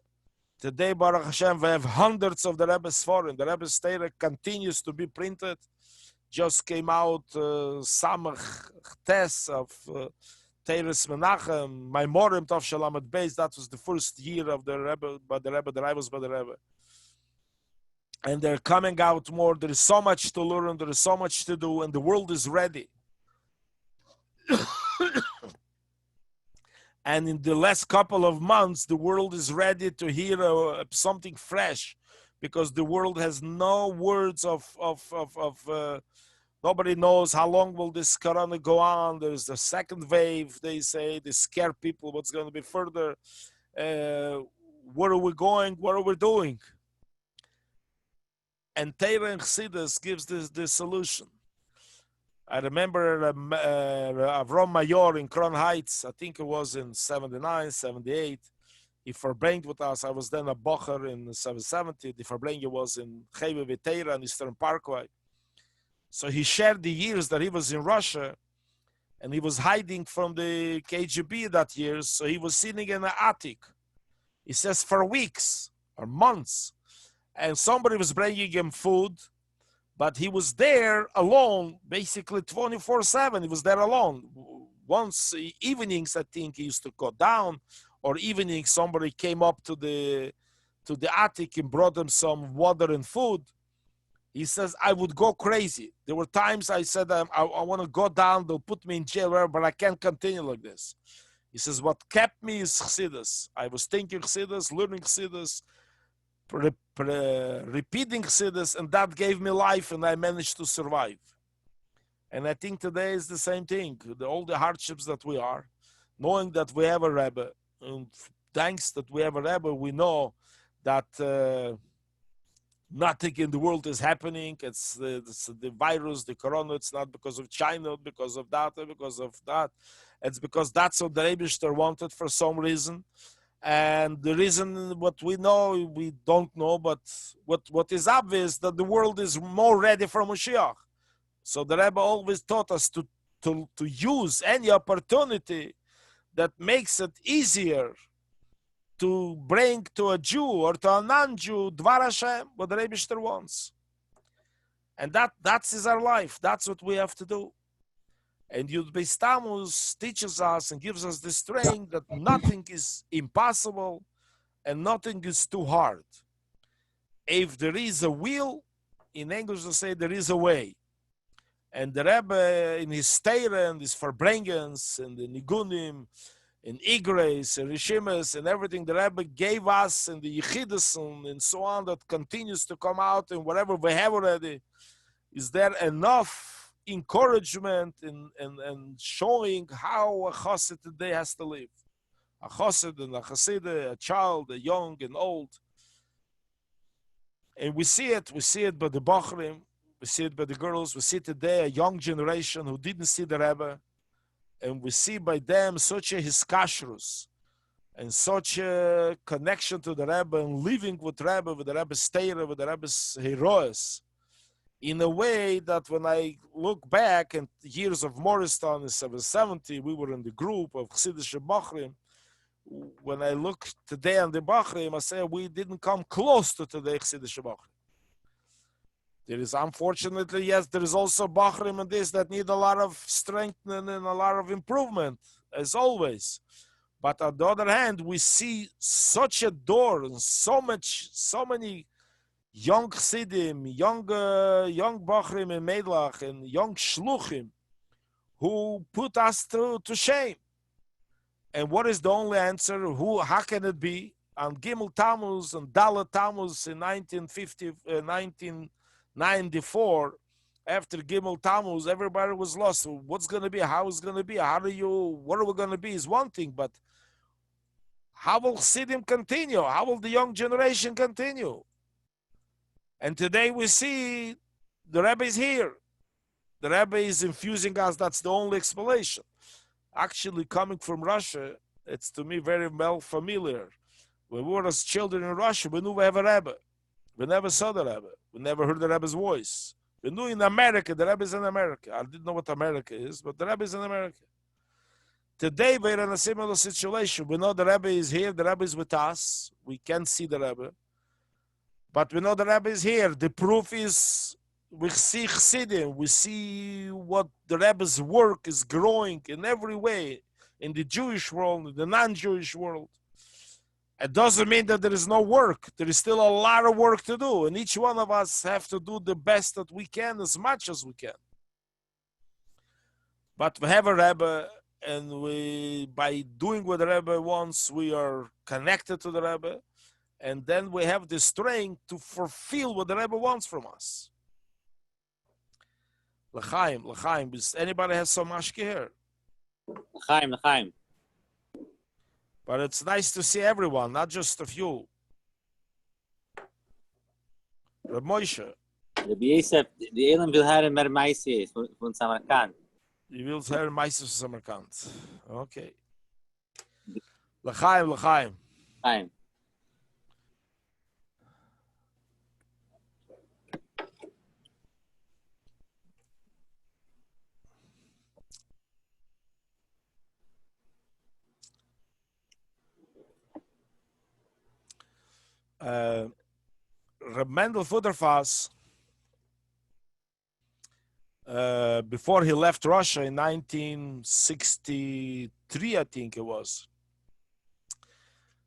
Today, Baruch Hashem, we have hundreds of the Rebbe's Sforim. The Rebbe's Torah continues to be printed. Just came out Samach Tes of Teres Menachem, Maimorim Tov Shalamet Beis. That was the first year of the Rebbe, by the Rebbe, that I was by the Rebbe. And they're coming out more. There is so much to learn. There is so much to do, and the world is ready. And in the last couple of months, the world is ready to hear something fresh, because the world has no words of nobody knows how long will this corona go on. There's the second wave, they say. They scare people what's going to be further. Where are we going? What are we doing? And Torah and Chassidus gives this solution. I remember Avram Mayor in Crown Heights, I think it was in 79, 78. He Farbrengs with us. I was then a bocher in 770. The Farbrengs was in Cheve V'Teira on Eastern Parkway. So he shared the years that he was in Russia, and he was hiding from the KGB that year. So he was sitting in an attic. He says for weeks or months. And somebody was bringing him food, but he was there alone, basically 24/7. He was there alone. Once evenings, I think he used to go down, or evening somebody came up to the attic and brought him some water and food. He says, I would go crazy. There were times I said, I want to go down, they'll put me in jail, but I can't continue like this. He says, what kept me is Chassidus. I was thinking Chassidus, learning Chassidus, repeating Chassidus, and that gave me life, and I managed to survive. And I think today is the same thing. All the hardships that we are, knowing that we have a Rebbe, and thanks that we have a Rebbe, we know that nothing in the world is happening. It's the virus, the corona. It's not because of China, because of that, or because of that. It's because that's what the Rebbe wanted for some reason. And the reason, what we know, we don't know, but what is obvious, that the world is more ready for Mashiach. So the Rebbe always taught us to use any opportunity that makes it easier to bring to a Jew or to a non-Jew Dvar Hashem, what the Rebbe wants. And that is our life. That's what we have to do. And Yud Beis Tammuz teaches us and gives us the strength that nothing is impossible and nothing is too hard. If there is a will, in English they say there is a way. And the Rebbe in his Torah and his Farbrengens and the Nigunim and Igres and Rishimas and everything the Rebbe gave us, and the Yiddishkeit and so on, that continues to come out, and whatever we have already, is there enough encouragement and showing how a chassid today has to live? A chassid and a chassidah, a child, a young and old. And we see it by the Bachrim, we see it by the girls, we see today a young generation who didn't see the Rebbe, and we see by them such a hiskashrus and such a connection to the Rebbe, and living with the Rebbe's Torah, with the Rebbe's heroes. in a way that when I look back and years of Morristown in 770, we were in the group of Chassidus Bachrim. When I look today on the Bachrim, I say we didn't come close to today Chassidus Bachrim. There is, unfortunately, yes, there is also Bachrim and this that need a lot of strengthening and a lot of improvement, as always. But on the other hand, we see such a door and so many young Chassidim, young Bachrim in Medlach and young Shluchim who put us to shame. And what is the only answer? How can it be? On Gimel Tammuz and Dalet Tammuz in 1994, after Gimel Tammuz, everybody was lost. What's going to be? How is it going to be? What are we going to be is one thing, but how will Chassidim continue? How will the young generation continue? And today we see the Rebbe is here. The Rebbe is infusing us. That's the only explanation. Actually, coming from Russia, it's to me very well familiar. When we were as children in Russia, we knew we have a Rebbe. We never saw the Rebbe. We never heard the Rebbe's voice. We knew in America, the Rebbe is in America. I didn't know what America is, but the Rebbe is in America. Today, we're in a similar situation. We know the Rebbe is here. The Rebbe is with us. We can't see the Rebbe. But we know the Rebbe is here. The proof is we see Chassidim. We see what the Rebbe's work is growing in every way, in the Jewish world, in the non-Jewish world. It doesn't mean that there is no work. There is still a lot of work to do. And each one of us have to do the best that we can, as much as we can. But we have a Rebbe, and by doing what the Rebbe wants, we are connected to the Rebbe. And then we have the strength to fulfill what the Rebbe wants from us. L'chaim. Does anybody have some mashke here? L'chaim. But it's nice to see everyone, not just a few. Reb Moshe. Rabbi Yoseph, die Elam will hören mehr Mesiras von Samarkand. You will hear Mesiras from Samarkand. Okay. L'chaim. L'chaim. Reb Mendel Footofas, before he left Russia in 1963, I think it was.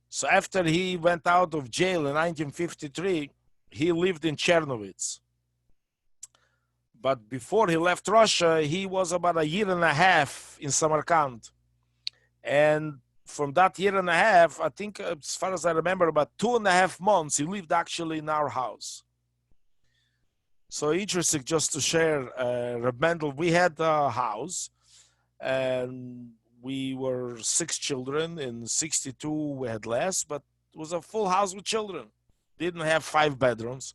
So after he went out of jail in 1953, he lived in Chernowitz. But before he left Russia, he was about a year and a half in Samarkand. And from that year and a half, I think, as far as I remember, about 2.5 months, he lived actually in our house. So interesting just to share, Reb Mendel, we had a house, and we were 6 children. In 62, we had less, but it was a full house with children. Didn't have 5 bedrooms.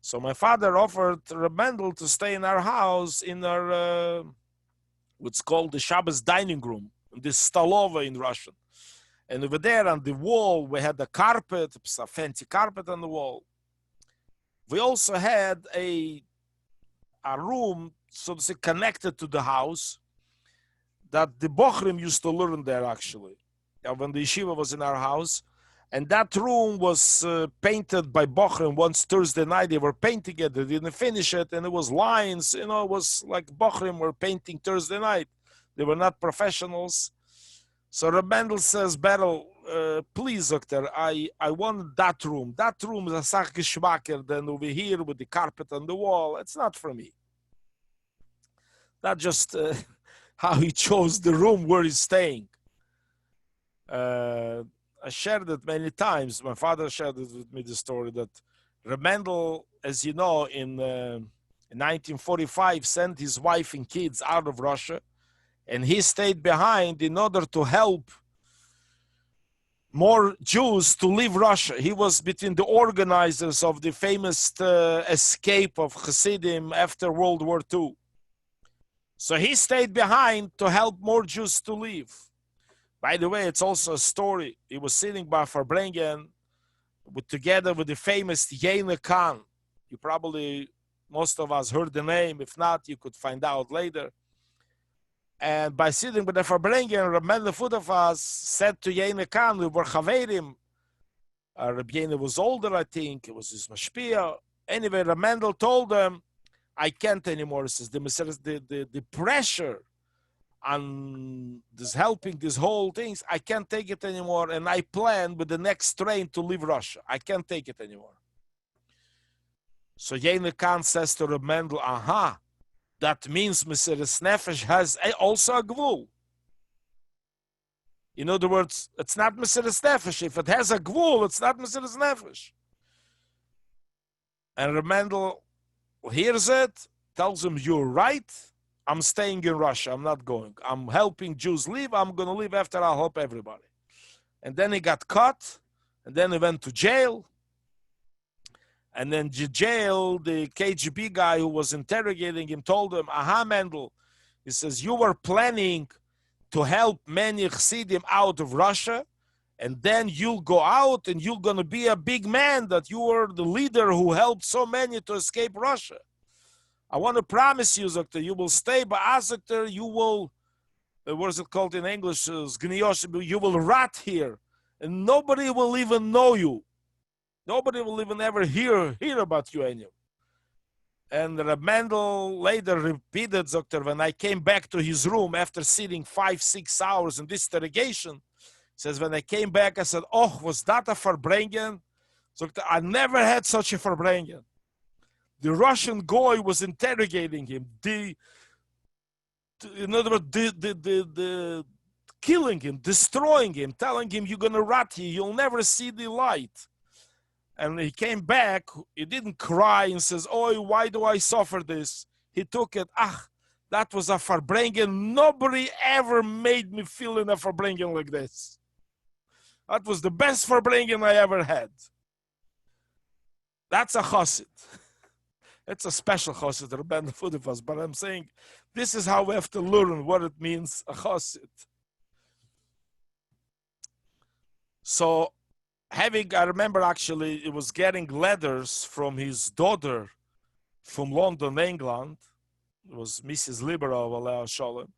So my father offered Reb Mendel to stay in our house in our, what's called the Shabbos dining room, this stolova in Russian. And over there on the wall, we had a carpet, a fancy carpet on the wall. We also had a room, so to say, connected to the house that the Bochrim used to learn there, actually, when the yeshiva was in our house. And that room was painted by Bochrim. Once Thursday night, they were painting it. They didn't finish it, and it was lines. It was like Bochrim were painting Thursday night. They were not professionals. So Reb Mendel says, Beryl, please, doctor, I want that room. That room is a sach geschmacker than over here with the carpet on the wall. It's not for me. Not just how he chose the room where he's staying. I shared it many times. My father shared it with me, the story that Reb Mendel, as you know, in 1945, sent his wife and kids out of Russia. And he stayed behind in order to help more Jews to leave Russia. He was between the organizers of the famous escape of Chassidim after World War II. So he stayed behind to help more Jews to leave. By the way, it's also a story. He was sitting by Farbrengen together with the famous Yene Khan. You probably Most of us heard the name. If not, you could find out later. And by sitting with the Farbrengen, Rabbi Footofas said to Yene Khan, we were Chaverim. Rabbi Yene was older, I think. It was his Mashpia. Anyway, Rabbi told them, I can't anymore. He says, the pressure on this helping these whole things, I can't take it anymore. And I plan with the next train to leave Russia. I can't take it anymore. So Yene Khan says to Reb Mendel, aha, that means Mesiras Nefesh has also a gvul. In other words, it's not Mesiras Nefesh. If it has a gvul, it's not Mesiras Nefesh. And Reb Mendel hears it, tells him, you're right. I'm staying in Russia. I'm not going. I'm helping Jews leave. I'm going to leave after I'll help everybody. And then he got caught. And then he went to jail. And then jail, the KGB guy who was interrogating him told him, aha, Mendel, he says, you were planning to help many Chassidim out of Russia, and then you'll go out and you're going to be a big man, that you were the leader who helped so many to escape Russia. I want to promise you, Zokter, you will stay, but Azokter, you will, what is it called in English? You will rot here, and nobody will even know you. Nobody will even ever hear about you anymore. And Reb Mendel later repeated, Zokter, when I came back to his room after sitting 5-6 hours in this interrogation, says, when I came back, I said, oh, was that a Farbrengen? Zokter, I never had such a Farbrengen. The Russian goy was interrogating him. In other words, the killing him, destroying him, telling him, you're going to rot here, you'll never see the light. And he came back, he didn't cry and says, oh, why do I suffer this? He took it, that was a Farbrengen. Nobody ever made me feel in a Farbrengen like this. That was the best Farbrengen I ever had. That's a Chassid. It's a special Chassid, Rebbe and Footofas, but I'm saying this is how we have to learn what it means, a Chassid. So, I remember actually, it was getting letters from his daughter from London, England. It was Mrs. Liberal, Alea Shalom.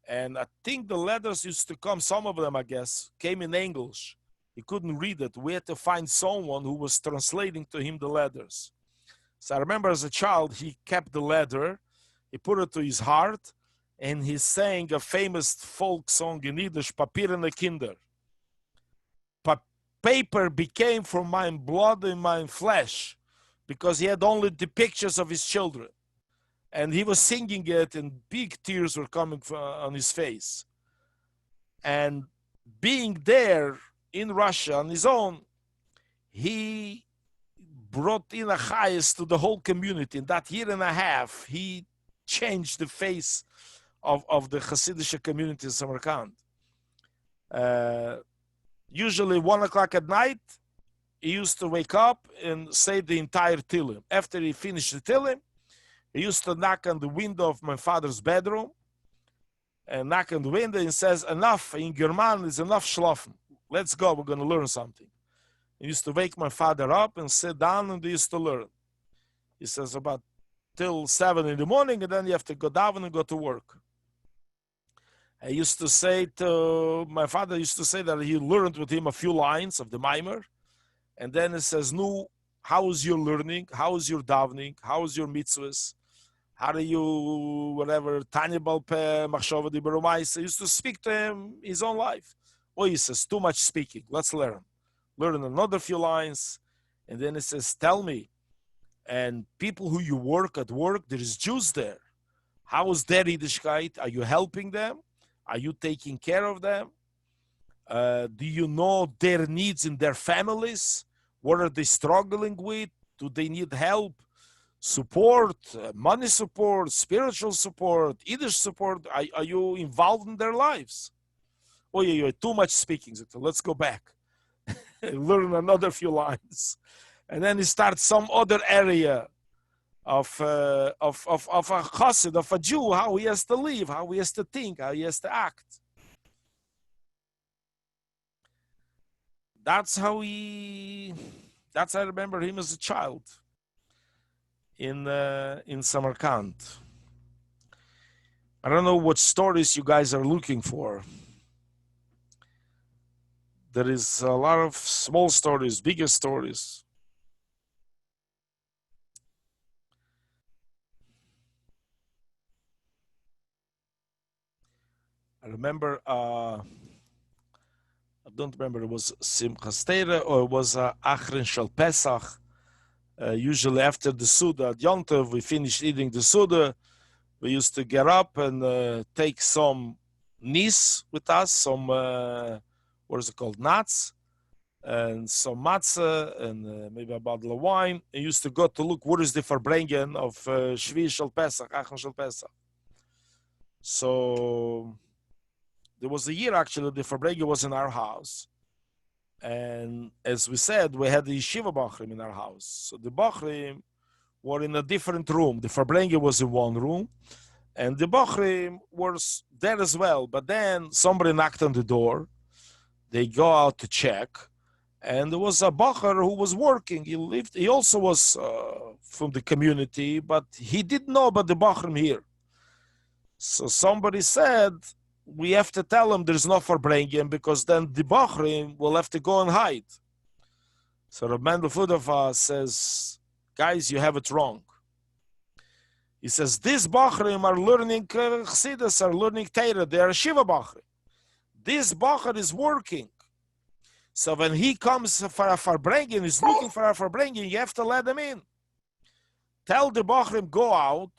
And I think the letters used to come, some of them, I guess, came in English. He couldn't read it. We had to find someone who was translating to him the letters. So I remember as a child, he kept the letter, he put it to his heart, and he sang a famous folk song in Yiddish, Papier in the Kinder. Paper became for my blood and my flesh, because he had only the pictures of his children. And he was singing it, and big tears were coming on his face. And being there in Russia on his own, he brought in a chayes to the whole community. In that year and a half, he changed the face of the Hasidic community in Samarkand. Usually 1 o'clock at night, he used to wake up and say the entire Tillim. After he finished the Tillim, he used to knock on the window of my father's bedroom and knock on the window and says, enough, in German is enough schlafen. Let's go, we're going to learn something. He used to wake my father up and sit down, and they used to learn. He says about till 7 in the morning, and then you have to go down and go to work. I used to say to, my father used to say that he learned with him a few lines of the Maimer, and then he says, no, how is your learning? How is your davening? How is your mitzvahs? How do you, whatever, Tanya Balpe, Machshava di Berumais? He used to speak to him his own life. Oh, he says, too much speaking, let's learn. Learn another few lines, and then he says, tell me, and people who you work at work, there is Jews there. How is their Yiddishkeit? Are you helping them? Are you taking care of them? Do you know their needs in their families? What are they struggling with? Do they need help, support, money support, spiritual support, Yiddish support? Are you involved in their lives? Oh, yeah, too much speaking. Let's go back. Learn another few lines. And then he starts some other area of a chassid, of a Jew, how he has to live, how he has to think, how he has to act. That's how I remember him as a child. in Samarkand. I don't know what stories you guys are looking for. There is a lot of small stories, bigger stories. I remember, I don't remember, it was Simchas Torah or it was Achron Shel Pesach. Usually after the Suda at Yom Tov, we finished eating the Suda. We used to get up and take some nis with us, some, what is it called, nuts, and some matzah, and maybe a bottle of wine. I used to go to look what is the farbrengen of Shvi Shel Pesach, Achron Shel Pesach. So there was a year actually the farbrengen was in our house. And as we said, we had the yeshiva bachrim in our house. So the bachrim were in a different room. The farbrengen was in one room, and the bachrim was there as well. But then somebody knocked on the door. They go out to check, and there was a bacher who was working. He also was from the community, but he didn't know about the bachrim here. So somebody said, we have to tell him there's no farbrengen because then the bachrim will have to go and hide. So Rabbi Footofas says, guys, you have it wrong. He says, these bachrim are learning Chassidus, are learning Torah. They are Shiva bachrim. This bacher is working. So when he comes for a farbrengen, he's looking for a farbrengen, you have to let him in. Tell the bachrim, go out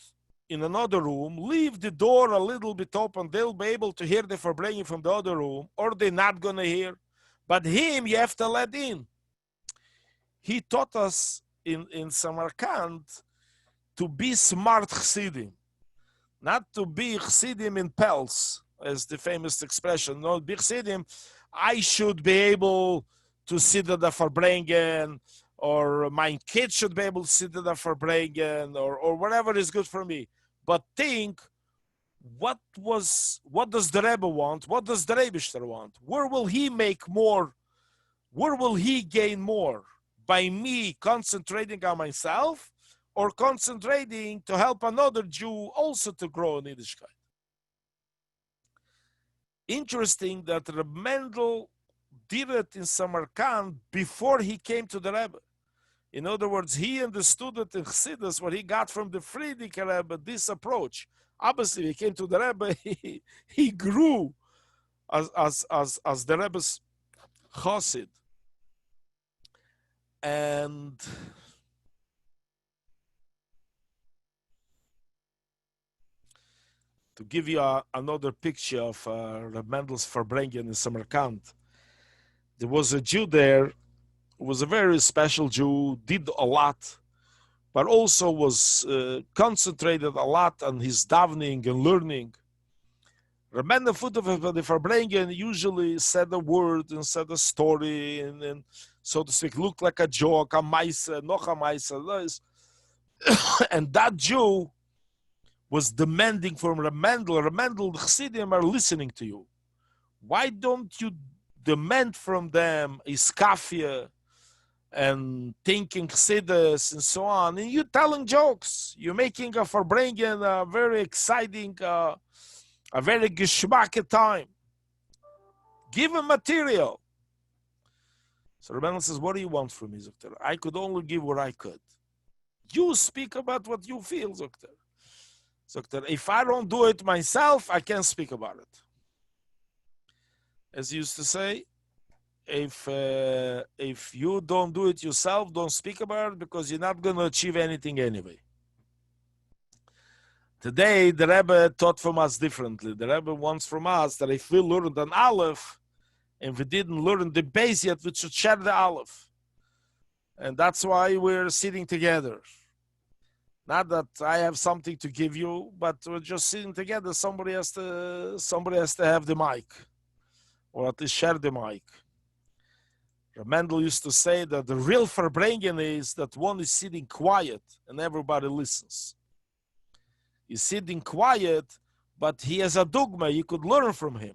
in another room, leave the door a little bit open, they'll be able to hear the farbrengen from the other room, or they're not going to hear. But him, you have to let in. He taught us in Samarkand to be smart Chassidim, not to be Chassidim in pelts, as the famous expression. No, be Chassidim, I should be able to sit at the farbrengen, or my kid should be able to sit at the farbrengen, or whatever is good for me. But think, what does the Rebbe want? What does the Rebbe want? Where will he make more? Where will he gain more? By me concentrating on myself, or concentrating to help another Jew also to grow in Yiddishkeit? Interesting that Reb Mendel did it in Samarkand before he came to the Rebbe. In other words, he understood it in Chassidus, what he got from the Frierdiker Rebbe, this approach. Obviously, he came to the Rebbe, he grew as the Rebbe's Chassid. And to give you another picture of Reb Mendel's farbrengen in Samarkand, there was a Jew there who was a very special Jew, did a lot, but also was concentrated a lot on his davening and learning. Reb Mendel Footofas, the farbrengen, usually said a word and said a story, and so to speak, looked like a joke, a maise, noch a maise. And that Jew was demanding from Reb Mendel, the Chassidim are listening to you. Why don't you demand from them iskafia and thinking Chassidus and so on? And you're telling jokes. You're making a farbrengen a very exciting, a very geschmack time. Give him material. So Reb Mendel says, what do you want from me, Zokter? I could only give what I could. You speak about what you feel, Zokter. Zokter, if I don't do it myself, I can't speak about it. As you used to say, if you don't do it yourself, don't speak about it, because you're not going to achieve anything anyway. Today, the Rebbe taught from us differently. The Rebbe wants from us that if we learned an Aleph, and we didn't learn the base yet, we should share the Aleph. And that's why we're sitting together. Not that I have something to give you, but we're just sitting together. Somebody has to have the mic, or at least share the mic. Reb Mendel used to say that the real farbrengen is that one is sitting quiet and everybody listens. He's sitting quiet, but he has a dogma. You could learn from him.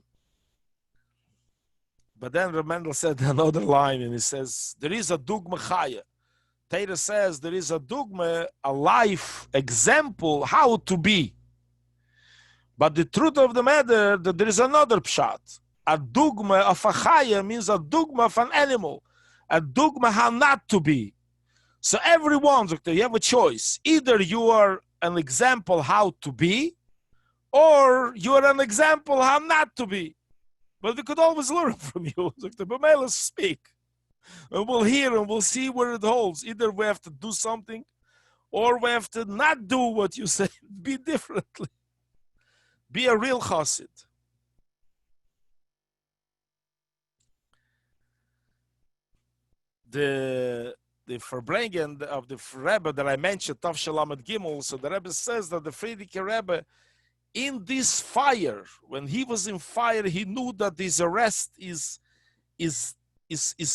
But then Reb Mendel said another line, and he says, there is a dogma chaya. Torah says there is a dogma, a life example how to be. But the truth of the matter that there is another pshat. A dogma of a chaya means a dogma of an animal. A dogma how not to be. So everyone, you have a choice. Either you are an example how to be, or you are an example how not to be. But we could always learn from you. But let's speak. And we'll hear and we'll see where it holds. Either we have to do something, or we have to not do what you say. Be differently. Be a real chassid. The Farbrengen of the Rebbe that I mentioned, Tav Shalamet Gimel, so the Rebbe says that the Friedrich Rebbe, in this fire, when he was in fire, he knew that his arrest is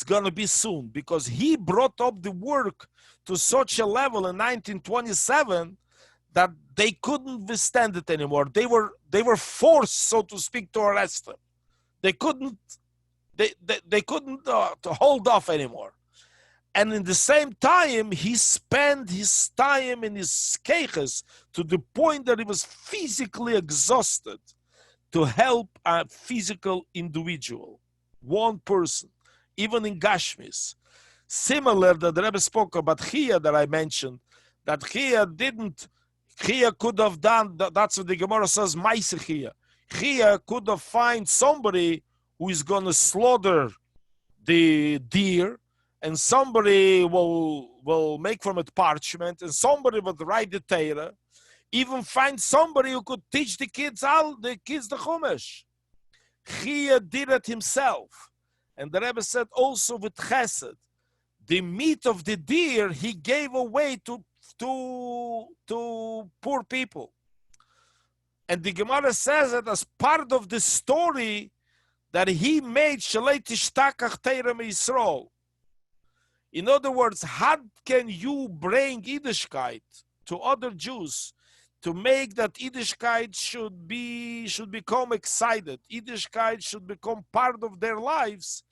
going to be soon, because he brought up the work to such a level in 1927 that they couldn't withstand it anymore. They were forced, so to speak, to arrest him. They couldn't to hold off anymore. And in the same time, he spent his time in his keiches to the point that he was physically exhausted to help a physical individual, one person, even in Gashmis. Similar that the Rebbe spoke about Chia that I mentioned, that Chia could have done, that's what the Gemara says, Maise Chia. Chia could have found somebody who is going to slaughter the deer, and somebody will make from it parchment, and somebody will write the Torah, even find somebody who could teach the kids the Chumash. Chia did it himself. And the Rebbe said also with Chesed, the meat of the deer he gave away to poor people. And the Gemara says that as part of the story that he made Shalei Tishtakach Teira Yisrael. In other words, how can you bring Yiddishkeit to other Jews to make that Yiddishkeit should become excited? Yiddishkeit should become part of their lives.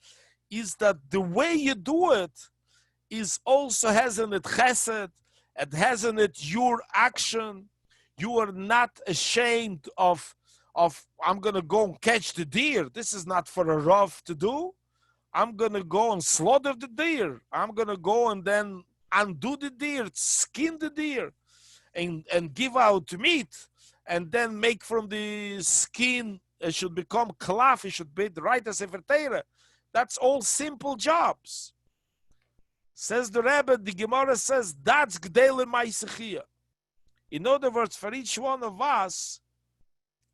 Is that the way you do it is also has in it chesed, it has in it your action. You are not ashamed of I'm going to go and catch the deer. This is not for a Rav to do. I'm going to go and slaughter the deer. I'm going to go and then undo the deer, skin the deer, and give out meat, and then make from the skin, it should become klaf, it should be right as Sefer Torah. That's all simple jobs. Says the Rebbe, the Gemara says, that's Gdele Maisechia. In other words, for each one of us,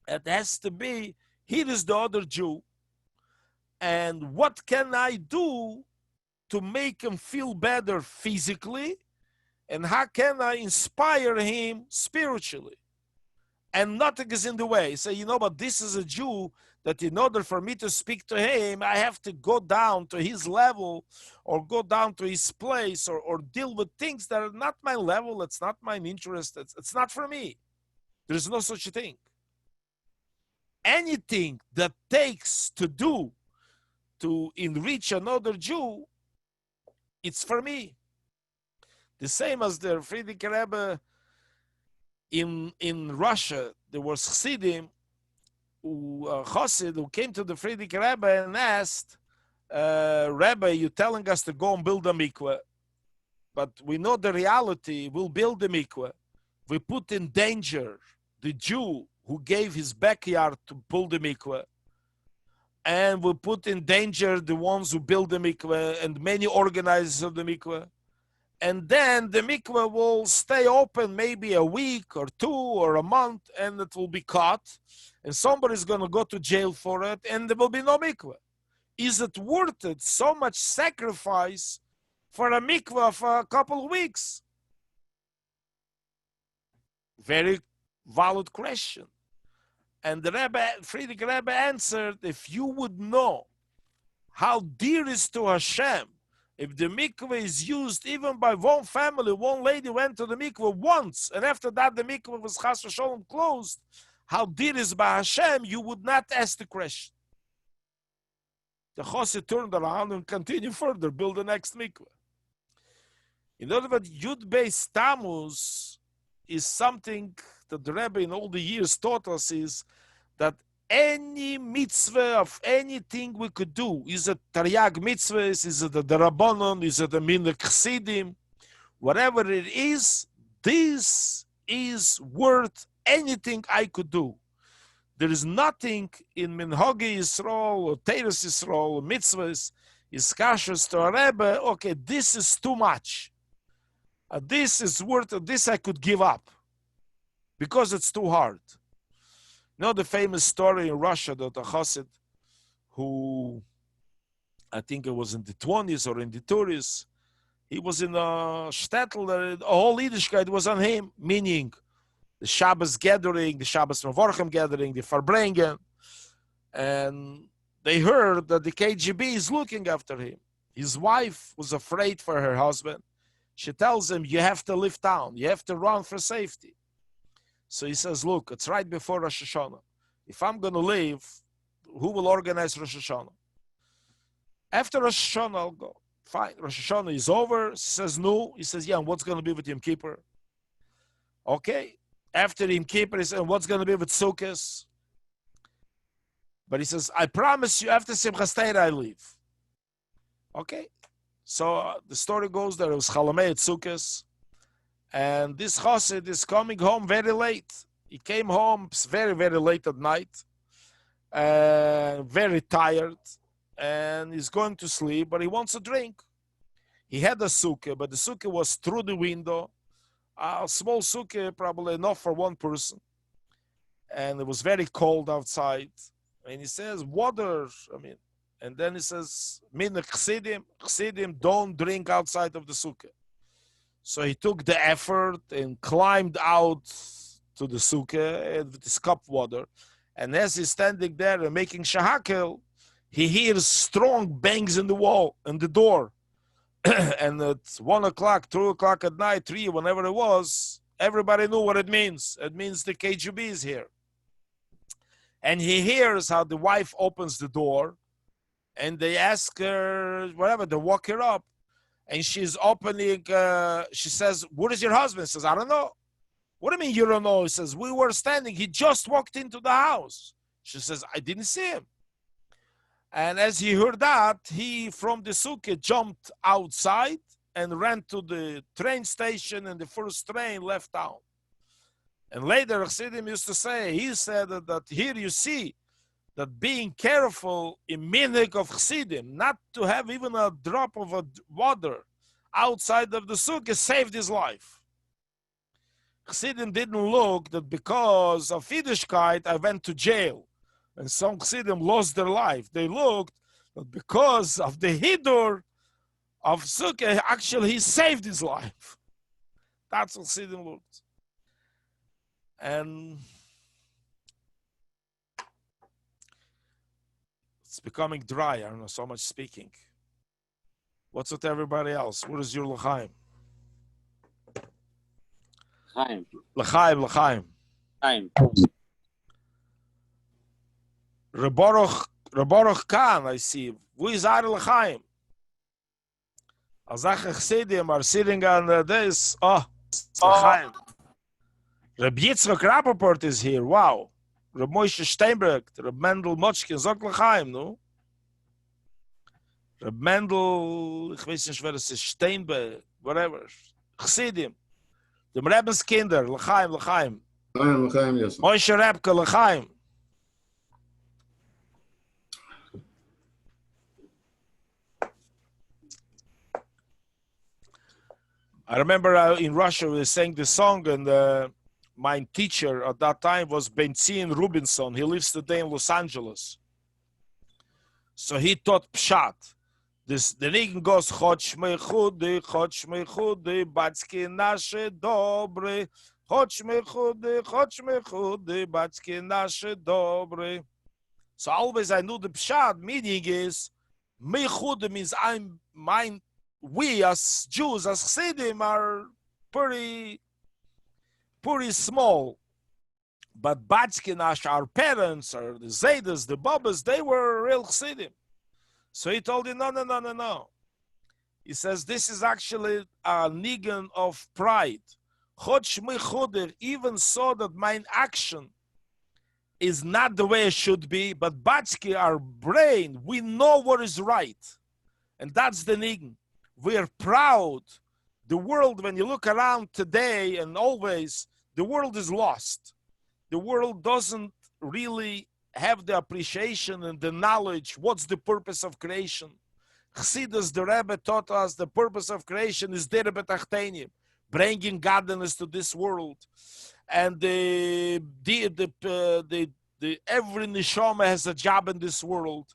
it has to be, here is the other Jew, and what can I do to make him feel better physically, and how can I inspire him spiritually? And nothing is in the way. Say, but this is a Jew that in order for me to speak to him, I have to go down to his level or go down to his place or deal with things that are not my level. It's not my interest. It's not for me. There's no such a thing. Anything that takes to do to enrich another Jew, it's for me. The same as the Friedrich Rebbe in Russia, there was Chassidim, Chassid, who came to the Friedrich Rebbe and asked, Rebbe, you're telling us to go and build a mikveh, but we know the reality, we'll build a mikveh. We put in danger the Jew who gave his backyard to build the mikveh, and we put in danger the ones who build the mikveh and many organizers of the mikveh. And then the mikveh will stay open maybe a week or 2 or a month, and it will be caught, and somebody's going to go to jail for it, and there will be no mikveh. Is it worth it, so much sacrifice for a mikveh for a couple of weeks? Very valid question. And the Friedrich Rebbe answered, if you would know how dear is to Hashem, if the mikveh is used even by one family, one lady went to the mikveh once, and after that the mikveh was chas v'sholom closed, how dear is by Hashem, you would not ask the question. The chassid turned around and continued further, build the next mikveh. In other words, Yud Beis Tammuz is something that the Rebbe in all the years taught us is that any mitzvah of anything we could do, is it Taryag mitzvahs, is it the Rabbanon, is it the Min Chassidim, whatever it is, this is worth anything I could do. There is nothing in Minhagi Yisrael or Teres Yisrael or mitzvahs is kashrus to a Rebbe, okay, this is too much. This is worth, this I could give up because it's too hard. You know the famous story in Russia that a Chassid who, I think it was in the 20s or in the 30s, he was in a shtetl that a whole Yiddishkeit was on him, meaning the Shabbos gathering, the Shabbos Mevorchim gathering, the Farbrengen, and they heard that the KGB is looking after him. His wife was afraid for her husband. She tells him, you have to leave town. You have to run for safety. So he says, look, it's right before Rosh Hashanah. If I'm going to leave, who will organize Rosh Hashanah? After Rosh Hashanah, I'll go. Fine, Rosh Hashanah is over. He says, no. He says, yeah, and what's going to be with Yom Kippur? Okay. After Yom Kippur, he says, what's going to be with Sukkot? But he says, I promise you, after Simchas Torah, I leave. Okay. So the story goes that it was Chalamei at Sukkot, and this Chassid is coming home very late. He came home very, very late at night, very tired, and he's going to sleep, but he wants a drink. He had a sukkah, but the sukkah was through the window, a small sukkah, probably enough for one person, and it was very cold outside. And he says, water, and then he says, Min Chassidim don't drink outside of the sukkah. So he took the effort and climbed out to the sukkah with his cup of water. And as he's standing there and making shahakel, he hears strong bangs in the wall, in the door. And at 1 o'clock, 2 o'clock at night, 3, whenever it was, everybody knew what it means. It means the KGB is here. And he hears how the wife opens the door, and they ask her, whatever, they walk her up, and she's opening, she says, where is your husband? He says, I don't know. What do you mean you don't know? He says, we were standing, he just walked into the house. She says, I didn't see him. And as he heard that, he, from the sukkah, jumped outside and ran to the train station, and the first train left town. And later, Chassidim used to say, he said that here you see that being careful in minhag of Chassidim, not to have even a drop of water outside of the sukkah, saved his life. Chassidim didn't look that because of Yiddishkeit, I went to jail. And some Chassidim lost their life. They looked that because of the Hidur of sukkah, actually he saved his life. That's what Chassidim looked. And it's becoming dry. I don't know, so much speaking. What's with everybody else? What is your l'chaim? Chaim. L'chaim. Chaim. Rebaruch Khan, I see. Who is our l'chaim? Azach Chassidim are sitting on this. Oh, l'chaim. Reb Yitzchak Rappaport is here. Wow. Reb Moshe Steinberg, Reb Mendel Mochkin, sag l'chaim, no? Reb Mendel, ich weiß nicht, wer es ist, Steinberg, whatever. Chassidim. Dem Rebbe's Kinder, l'chaim. L'chaim, yes. Moshe Rebke, l'chaim. I remember in Russia we sang the song, and my teacher at that time was Benzin Rubinson. He lives today in Los Angeles. So he taught Pshat. The Nigen goes, Chodsh mechudi, batski nashe dobre. Chodsh mechudi, batski nashe dobre. So always I knew the Pshat meaning is, mechudi means we as Jews, as Chassidim, are pretty small. But Batchkinash, our parents, or the Zaydas, the Babas, they were real Chassidim. So he told him, no. He says this is actually a nigun of pride. Even so that my action is not the way it should be, but Batsky, our brain, we know what is right. And that's the nigun. We are proud. The world, when you look around today and always, the world is lost. The world doesn't really have the appreciation and the knowledge. What's the purpose of creation? Chassidus, the Rebbe, taught us the purpose of creation is der betachtenim, bringing godliness to this world. And every neshama has a job in this world.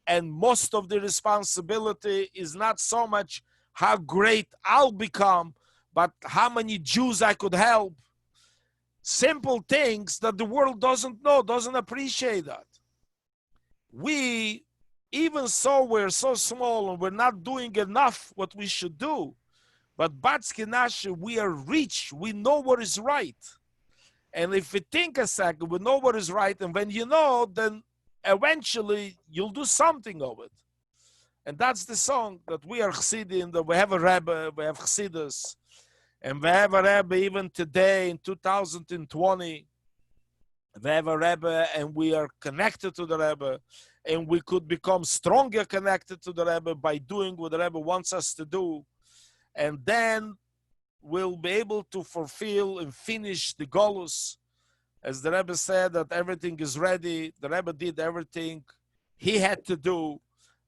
And most of the responsibility is not so much how great I'll become, but how many Jews I could help. Simple things that the world doesn't know, doesn't appreciate that. We, even so, we're so small and we're not doing enough what we should do. But Batsky Nashe, we are rich. We know what is right. And if we think a second, we know what is right. And when you know, then eventually you'll do something of it. And that's the song that we are Chassidim, that we have a Rebbe, we have Chassidus, and we have a Rebbe even today in 2020. We have a Rebbe and we are connected to the Rebbe, and we could become stronger connected to the Rebbe by doing what the Rebbe wants us to do. And then we'll be able to fulfill and finish the Golus. As the Rebbe said that everything is ready, the Rebbe did everything he had to do,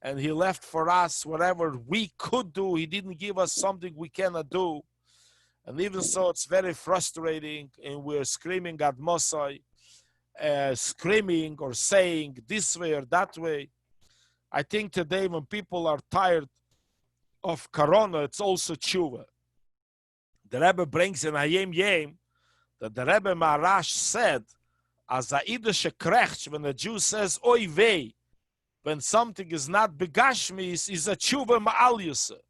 and he left for us whatever we could do. He didn't give us something we cannot do. And even so, it's very frustrating, and we're screaming at Mosai, screaming or saying this way or that way. I think today when people are tired of Corona, it's also tshuva. The Rebbe brings in Hayem Yem that the Rebbe Maharash said, as a Yiddische Krecht, when a Jew says, Oy vey, when something is not begashmis, is a tshuva ma'al yuseh.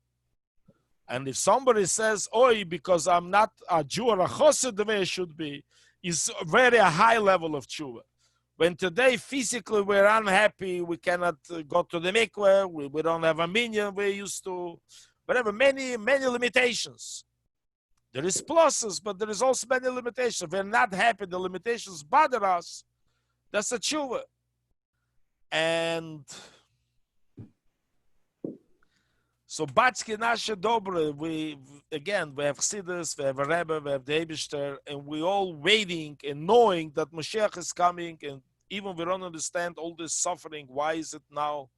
And if somebody says, Oy, because I'm not a Jew or a chosed the way it should be, is very a high level of tshuva. When today physically we're unhappy, we cannot go to the mikveh, we don't have a minyan we used to, whatever, many limitations. There is pluses, but there is also many limitations. We're not happy, the limitations bother us. That's a tshuva. And so Batsky Nashe Dobre, we have Chassidus, we have a Rebbe, we have the Eibishter, and we all waiting and knowing that Mashiach is coming, and even we don't understand all this suffering. Why is it now?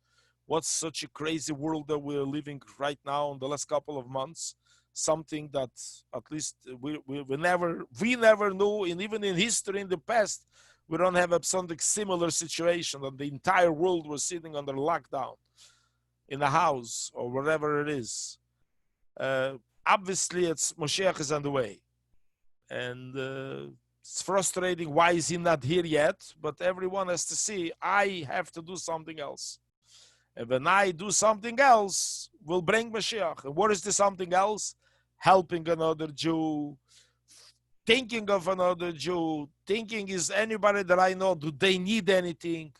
What's such a crazy world that we're living right now in the last couple of months? Something that at least we never knew, and even in history in the past, we don't have something similar situation that the entire world was sitting under lockdown in a house or wherever it is. Obviously, it's Mashiach is on the way, and it's frustrating. Why is he not here yet? But everyone has to see. I have to do something else, and when I do something else, will bring Mashiach. And what is the something else? Helping another Jew, thinking of another Jew, thinking is anybody that I know, do they need anything?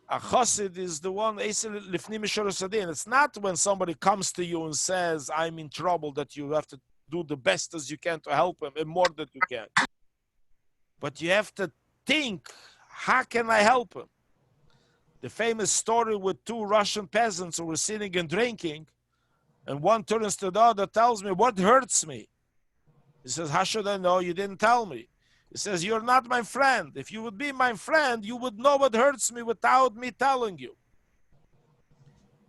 A chassid is the one, it's not when somebody comes to you and says, I'm in trouble, that you have to do the best as you can to help him and more than you can. But you have to think, how can I help him? The famous story with two Russian peasants who were sitting and drinking, and one turns to the other, tells me, what hurts me? He says, how should I know? You didn't tell me. He says, you're not my friend. If you would be my friend, you would know what hurts me without me telling you.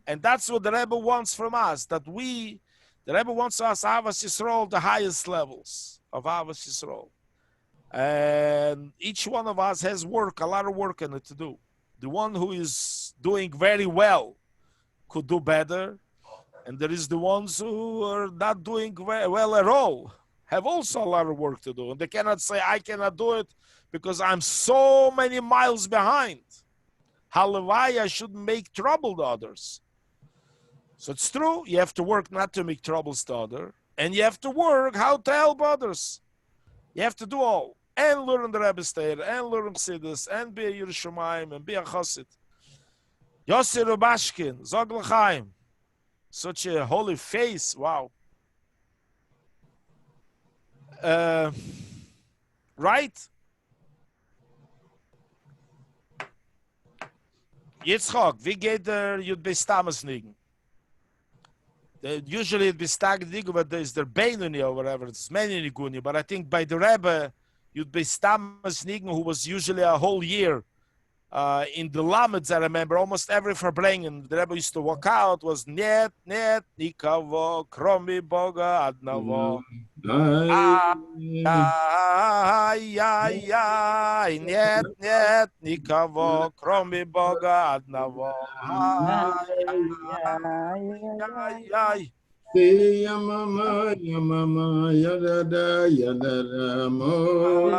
And that's what the Rebbe wants from us, that the Rebbe wants us, Avas Yisrael, the highest levels of Avas Yisrael. And each one of us has work, a lot of work in it to do. The one who is doing very well could do better. And there is the ones who are not doing well at all, have also a lot of work to do. And they cannot say, I cannot do it because I'm so many miles behind. Halavai, I shouldn't make trouble to others. So it's true, you have to work not to make troubles to others, and you have to work how to help others. You have to do all. And learn the Rebbe State, and learn Chassidus, and be a Yerushalayim, and be a Chassid. Yossi Rubashkin, Zog L'chaim. Such a holy face. Wow. Right? Yitzchok, wie geht der Yud Beis Tammuz liegen? Usually it is Tag Digu, but there's the Beinuni or whatever. It's many Niguni. But I think by the Rebbe, Yud Beis Tammuz liegen, who was usually a whole year in the Lameds, I remember, almost every Farbrengen, the Rebbe used to walk out, was Net, Nikavo, Kromi, Boga, Adnavo. Ay, Net, Nikavo, Kromi, Boga, Adnavo. Ay. Yamama, Yamama, Yadada, Yadada, Mo.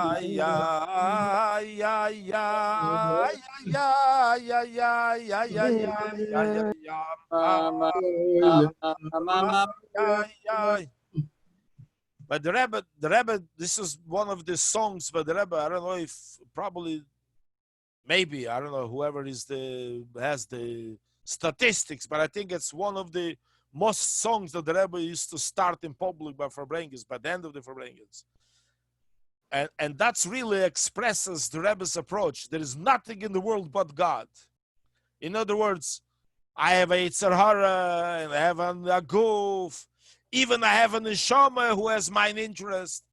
But the Rebbe, this is one of the songs, but the Rebbe, I don't know if probably, maybe, I don't know, whoever has the statistics, but I think it's one of the most songs that the Rebbe used to start in public by Farbrengs, by the end of the Farbrengs. And that's really expresses the Rebbe's approach. There is nothing in the world but God. In other words, I have a Yetzer Hara, and I have a goof. Even I have a neshama who has mine interest.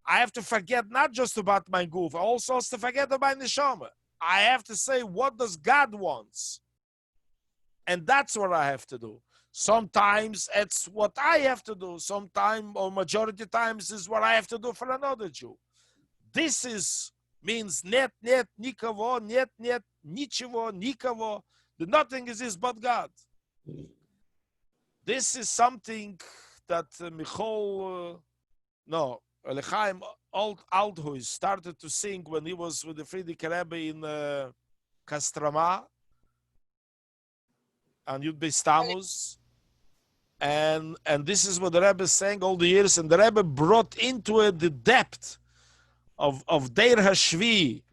I have to forget not just about my goof, I also have to forget about my neshama. I have to say, what does God wants? And that's what I have to do. Sometimes it's what I have to do. Sometimes, or majority times, is what I have to do for another Jew. This means net, nikavo, net, nichivo, nikavo. The nothing is but God. This is something that Lechaim Althuis started to sing when he was with the Frierdiker Rebbe in Kastrama and Yud Beis Tammuz. And this is what the Rebbe sang all the years, and the Rebbe brought into it the depth of Deir Hashvi,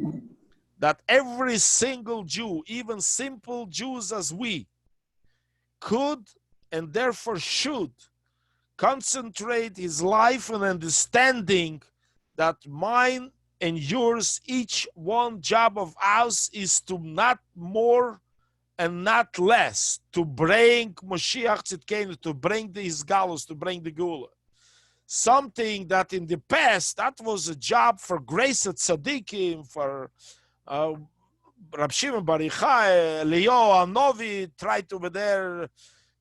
that every single Jew, even simple Jews as we, could and therefore should concentrate his life and understanding that mine and yours, each one job of ours is to not more and not less, to bring Mashiach Tzidkenu, to bring the Isgalus, to bring the Gula. Something that in the past, that was a job for Grace at Tzadikim, for Rab Shimon Bar Yochai, Leo Anovi, tried over there,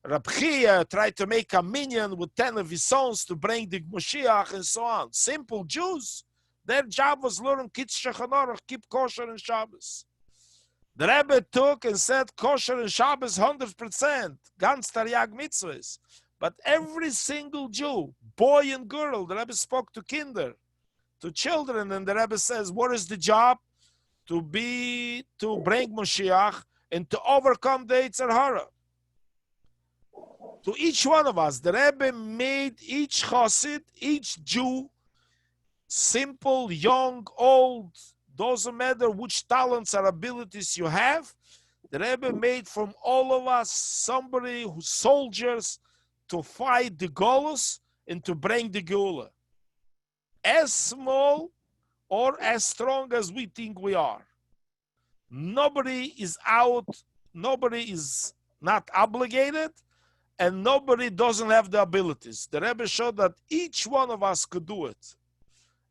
Rab Chia tried to make a minyan with 10 of his sons to bring the Mashiach and so on. Simple Jews, their job was learn Kitz Shulchan Aruch, keep kosher and Shabbos. The Rebbe took and said kosher and Shabbos 100%, ganz Taryag mitzvahs. But every single Jew, boy and girl, the Rebbe spoke to kinder, to children, and the Rebbe says, what is the job? To bring Mashiach and to overcome the Yetzer Hara. To each one of us, the Rebbe made each Chassid, each Jew, simple, young, old, doesn't matter which talents or abilities you have, the Rebbe made from all of us somebody who's soldiers to fight the Golus and to bring the Geula. As small or as strong as we think we are. Nobody is out, nobody is not obligated, and nobody doesn't have the abilities. The Rebbe showed that each one of us could do it,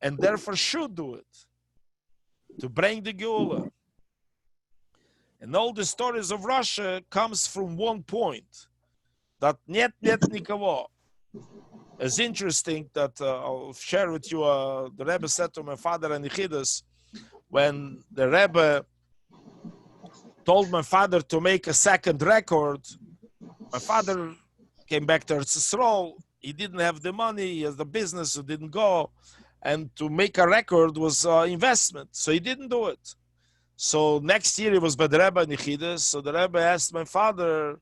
and therefore should do it, to bring the Geula. And all the stories of Russia comes from one point, that net nikavo. It's interesting that I'll share with you, the Rebbe said to my father and Chassidus, when the Rebbe told my father to make a second record, my father came back to Eretz Yisrael. He didn't have the money, he has the business, so didn't go. And to make a record was investment, so he didn't do it. So next year it was by the Rebbe and Chassidus. So the Rebbe asked my father,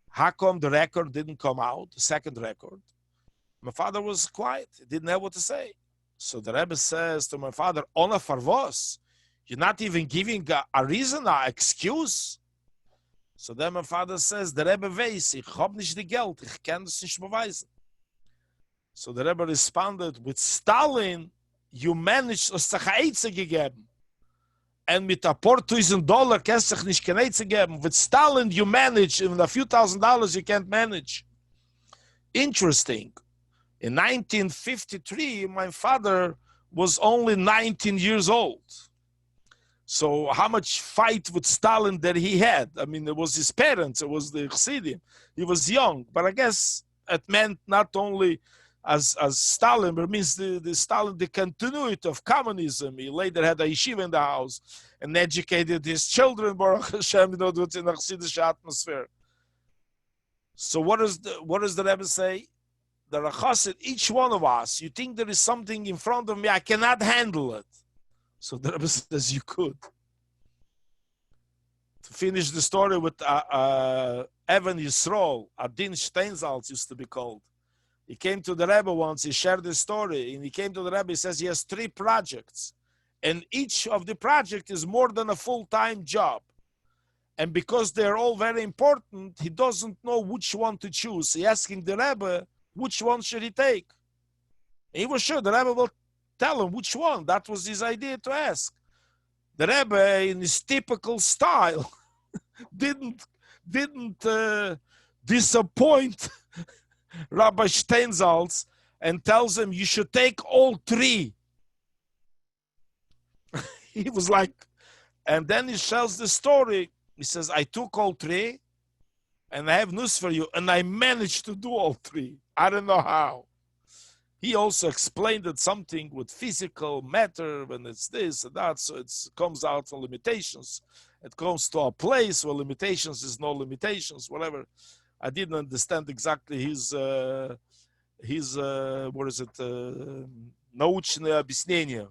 how come the record didn't come out, the second record? My father was quiet, he didn't know what to say. So the Rebbe says to my father, Ona farvos, you're not even giving a reason, an excuse. So then my father says, the Rebbe weiß, ich hab nicht die Geld, ich kann das nicht beweisen. So the Rebbe responded, with Stalin, you managed us sich Eize gegeben. And mit a paar $1,000 kannst du dich nicht kein Eize geben. With Stalin, you managed, and with a few $1,000 you can't manage. Interesting. In 1953, my father was only 19 years old. So how much fight with Stalin that he had? I mean, it was his parents, it was the Chassidim. He was young, but I guess it meant not only as Stalin, but it means the Stalin, the continuity of communism. He later had a yeshiva in the house and educated his children, Baruch Hashem, in the Chassidish atmosphere. So what does the Rebbe say? The Chassid, each one of us, you think there is something in front of me, I cannot handle it. So the Rebbe says, you could. To finish the story with Evan Yisrael, Adin Steinsaltz used to be called. He came to the Rebbe once, he shared his story, and he came to the Rebbe, he says he has 3 projects. And each of the projects is more than a full-time job. And because they're all very important, he doesn't know which one to choose. He asking the Rebbe, which one should he take? And he was sure the Rebbe will tell him which one. That was his idea to ask. The Rebbe, in his typical style, didn't disappoint Rabbi Steinsaltz and tells him, you should take all 3. He was like, and then he tells the story. He says, I took all 3, and I have news for you, and I managed to do all 3. I don't know how. He also explained that something with physical matter, when it's this and that, so it comes out from limitations. It comes to a place where limitations is no limitations, whatever. I didn't understand exactly his what is it, научное объяснение.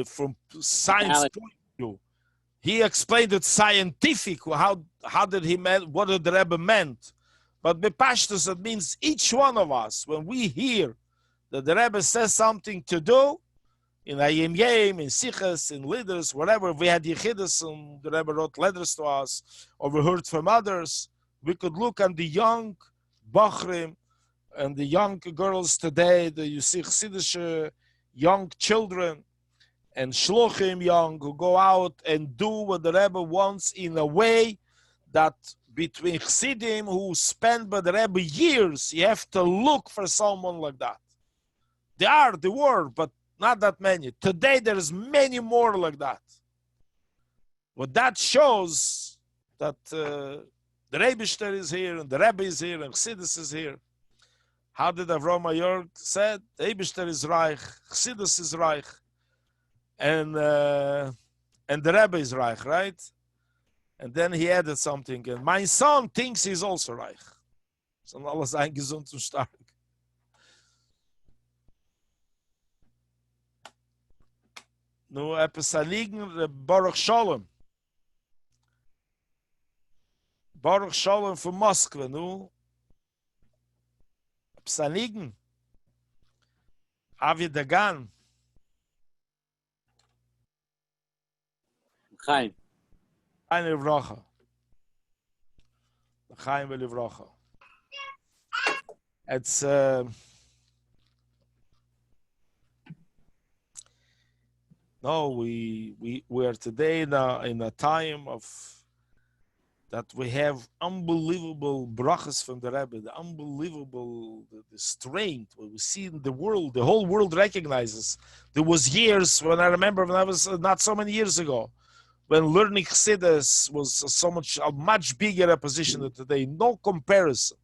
From science point of view. He explained it scientific, how did he mean, what did the Rebbe meant. But bepashtus, it means each one of us, when we hear that the Rebbe says something to do, in Ayim Yem, in Siches, in leaders, whatever, we had Yichidus, and the Rebbe wrote letters to us, or we heard from others, we could look on the young Bachrim and the young girls today, you see Chassidus young children, and Shluchim young, who go out and do what the Rebbe wants in a way that between Chassidim who spend by the Rebbe years, you have to look for someone like that. There were, but not that many. Today there's many more like that. What that shows that the Rebbe is here, and the Rebbe is here, and Chassidus is here. How did Avraham Mayor said? The Rebbe is Reich, Chassidus is Reich, and the Rebbe is Reich, right? And then he added something, and my son thinks he's also Reich. So alles ein gesund und stark. Nu, etwas anliegen, Baruch Shalom. Baruch Shalom von Moskwa, nu. Etwas anliegen. Avi Dagan. Chaim. Eine Livracha. Chaim Livracha. It's no, we are today in a time of that we have unbelievable brachas from the Rebbe, the unbelievable the strength what we see in the world. The whole world recognizes. There was years when I remember when I was not so many years ago, when learning Chassidus was a much bigger position than today. No comparison.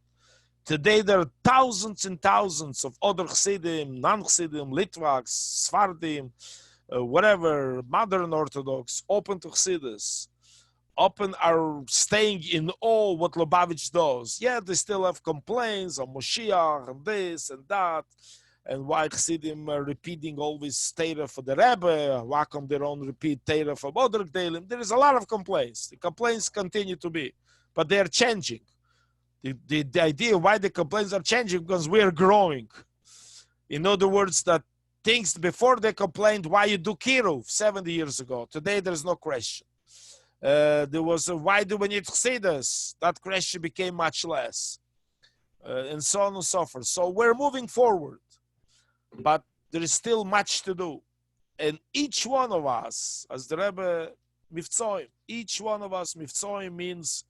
Today there are thousands and thousands of other Chassidim, non-Chassidim, Litvaks, Sfardim, whatever, modern Orthodox, open to Chassidus, open are staying in awe what Lubavitch does. Yeah, they still have complaints on Mashiach and this and that, and why Chassidim are repeating always Torah for the Rebbe, why come they don't repeat Torah for other Gdelim. There is a lot of complaints. The complaints continue to be, but they are changing. The idea why the complaints are changing because we are growing. In other words, that things before they complained why you do Kiruv 70 years ago. Today there's no question. There was a why do we need Chassidus? That question became much less, and so on and so forth. So we're moving forward, but there is still much to do. And each one of us, as the Rebbe Mivtzoim, each one of us, Mivtzoim means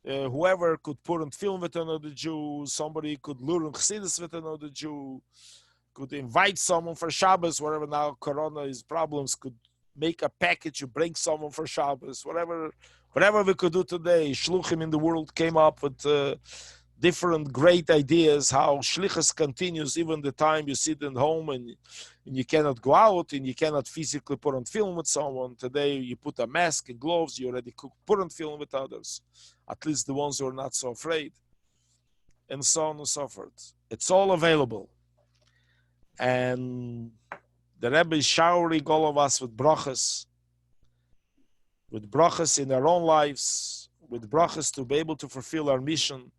whoever could put on film with another Jew, somebody could learn Chassidus with another Jew, could invite someone for Shabbos, wherever now Corona is problems, could make a package to bring someone for Shabbos, whatever we could do today. Shluchim in the world came up with different great ideas how Shlichus continues even the time you sit at home and you cannot go out and you cannot physically put on film with someone. Today you put a mask and gloves, you already could put on film with others, at least the ones who are not so afraid, and so on and so forth. It's all available. And the Rebbe is showering all of us with brachas in our own lives, with brachas to be able to fulfill our mission,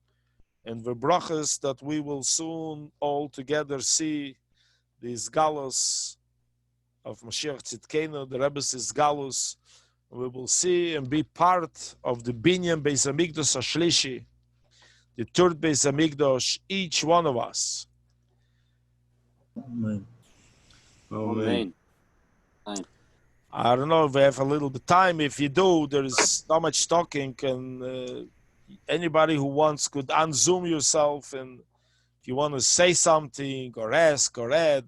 and the brachas that we will soon all together see the Isgalus of Mashiach Tzidkenu, the Rebbe's Isgalus. We will see and be part of the Binyan Beis Hamikdash Ashlishi, the third Beis Hamikdash, each one of us. Amen. Amen. I don't know if we have a little bit of time. If you do, there is not much talking, and anybody who wants could unzoom yourself, and if you want to say something or ask or add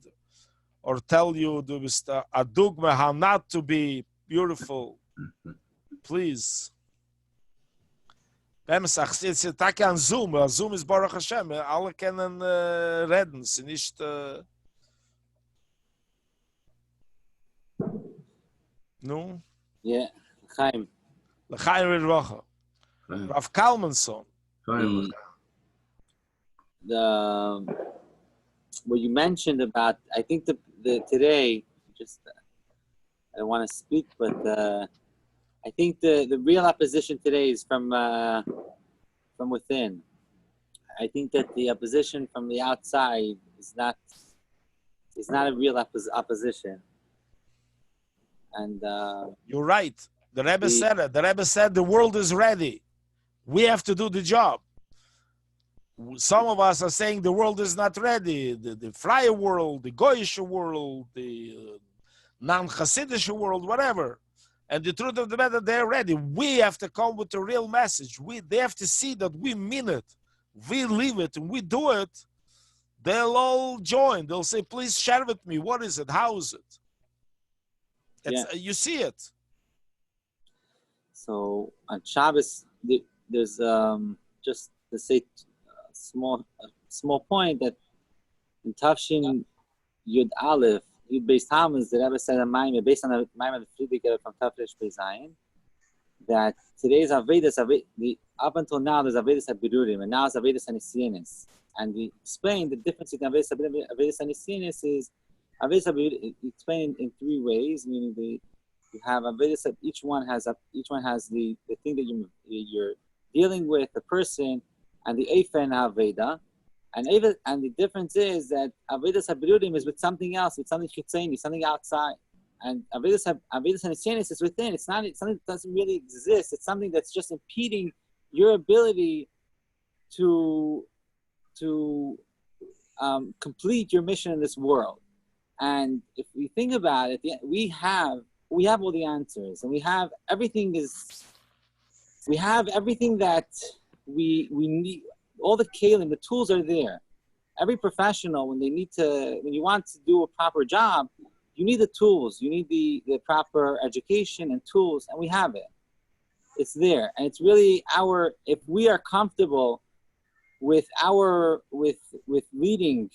or tell you there is a dogma how not to be beautiful, please. It's attack on Zoom. Zoom is Baruch Hashem. Alle können reden. Sie nicht. No? Yeah, Chaim. L'chaim Ridrocha. Rav Kalmanson. What you mentioned about, I think the today, just I don't want to speak, but I think the real opposition today is from within. I think that the opposition from the outside is not a real opposition. And you're right. The Rebbe said it. The Rebbe said the world is ready. We have to do the job. Some of us are saying the world is not ready. The Freie world, the Goyish world, the non-Chassidish world, whatever. And the truth of the matter, they're ready. We have to come with a real message. They have to see that we mean it. We live it and we do it. They'll all join. They'll say, please share with me. What is it? How is it? You see it. So on Shabbos, there's just to say a small point that in Tafshin Yud Aleph, Yud Beis Tammuz, the Rebbe said a Maimah based on a Maimah of Friedrich from Tafresh Bezayin, that today's Avedas, up until now there's Avedas HaBirurim, and now it's Avedas HaNisyanis. And we explained the difference between Avedas HaNisyanis is Avedas HaBirurim explained in three ways, meaning you have Avedas, each one has the thing that you're dealing with, the person, and the Eifen HaAveda. And the difference is that Avedas HaBirurim is with something else, with something chitzeni, something outside. And Avedas HaNisyanis is within. It's something that doesn't really exist. It's something that's just impeding your ability to complete your mission in this world. And if we think about it, we have all the answers, and we have everything that we need. All the kalim, the tools are there. Every professional, when you want to do a proper job, you need the tools. You need the proper education and tools, and we have it. It's there, and it's really if we are comfortable with leading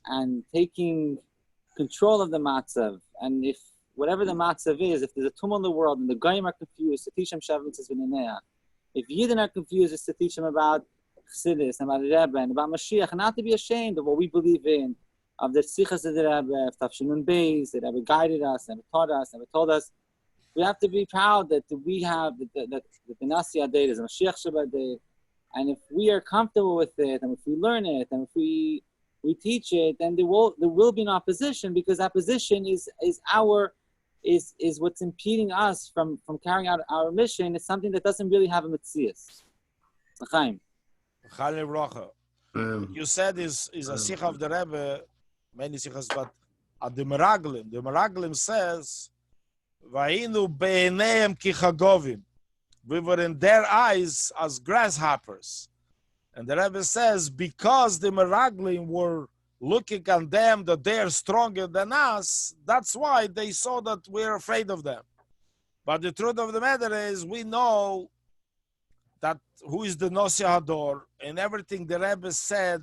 and taking control of the matzav, and if whatever the matzav is, if there's a tumult in the world and the goyim are confused, to teach them shav mitzvahs v'neneach. If Yidden are confused, it's to teach them about Chassidus, about Rebbe, and about Mashiach, not to be ashamed of what we believe in, of the sichas of the Rebbe, of Tafshin Beis, that Rebbe guided us, never taught us, never told us. We have to be proud that we have the Nasi Adeh, the Mashiach Shabbat, and if we are comfortable with it, and if we learn it, and if we teach it, then there will be an opposition, because opposition is our is what's impeding us from carrying out our mission. It's something that doesn't really have a Mesiras. L'chaim. Chale Bracha. You said is a sikh of the Rebbe, many sikhs, but at the Meraglim says, "Va'inu beineim ki chagovim." We were in their eyes as grasshoppers, and the Rebbe says because the Meraglim were looking at them that they are stronger than us, that's why they saw that we're afraid of them. But the truth of the matter is, we know that who is the Nosi Hador, and everything the Rebbe said,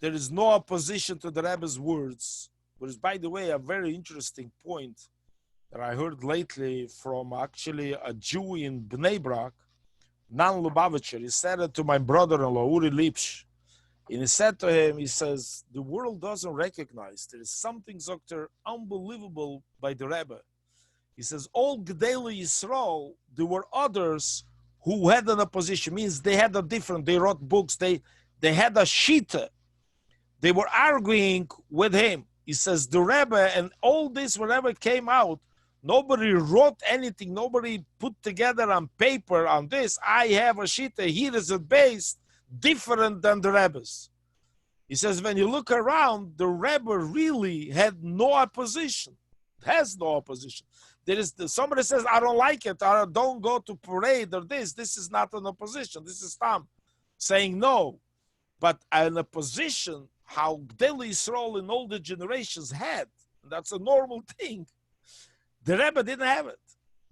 there is no opposition to the Rebbe's words. Which is, by the way, a very interesting point that I heard lately from actually a Jew in Bnei Brak, Nan Lubavitcher. He said it to my brother-in-law, Uri Lipsch. And he said to him, he says, the world doesn't recognize. There is something, Dr. unbelievable by the Rebbe. He says, all Gdei Yisrael, there were others who had an opposition. Means they had a different, they wrote books, they had a shita. They were arguing with him. He says, the Rebbe and all this, whatever came out, nobody wrote anything, nobody put together on paper on this. I have a shita, here is it based, different than the Rebbe's. He says, when you look around, the Rebbe really had no opposition, has no opposition. There is somebody says, I don't like it, or don't go to parade or this. This is not an opposition. This is Tam saying no. But an opposition, how Gdei Yisrael in all the generations had, that's a normal thing. The Rebbe didn't have it.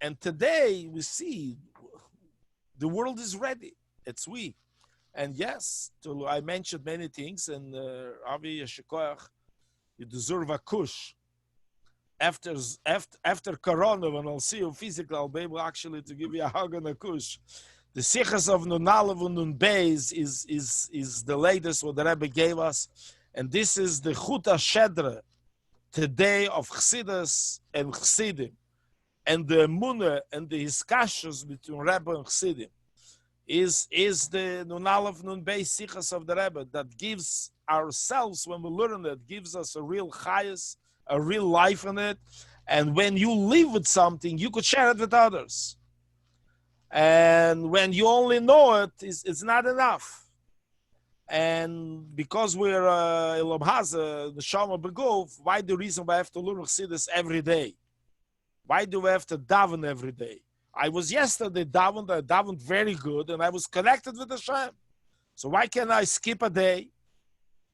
And today we see the world is ready. It's we. And yes, I mentioned many things, and Avi Yeshikoach, you deserve a kush. After Corona, when I'll see you physically, I'll be able actually to give you a hug and a kush. The Sichas of Nun Aleph and Nun Beis is the latest what the Rebbe gave us. And this is the Chut HaShedra today of Chassidus and Chassidim. And the Emunah and the Hiskashus between Rebbe and Chassidim is the Nun Aleph Nun Beis Sichas of the Rebbe that gives ourselves, when we learn it, gives us a real chayas, a real life in it. And when you live with something, you could share it with others. And when you only know it, it's not enough. And because we're Elam Haza, the Shama Begov, why the reason why I have to learn Chassidus every day? Why do we have to daven every day? I was yesterday davened, I davened very good, and I was connected with Hashem. So why can't I skip a day?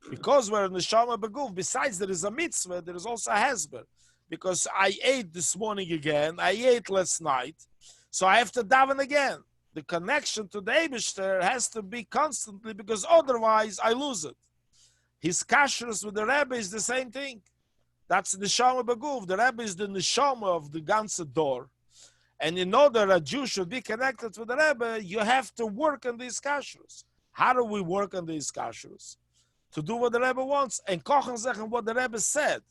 Because we're in the Shama Begov. Besides there is a mitzvah, there is also a hesber. Because I ate this morning again, I ate last night, so I have to daven again. The connection to the Eibishter has to be constantly, because otherwise I lose it. His kashrus with the Rebbe is the same thing. That's the Neshama Beguf. The Rebbe is the Neshama of the ganze door. And in order a Jew should be connected with the Rebbe, you have to work on these kashrus. How do we work on these kashrus? To do what the Rebbe wants. And kochen zeggen what the Rebbe said.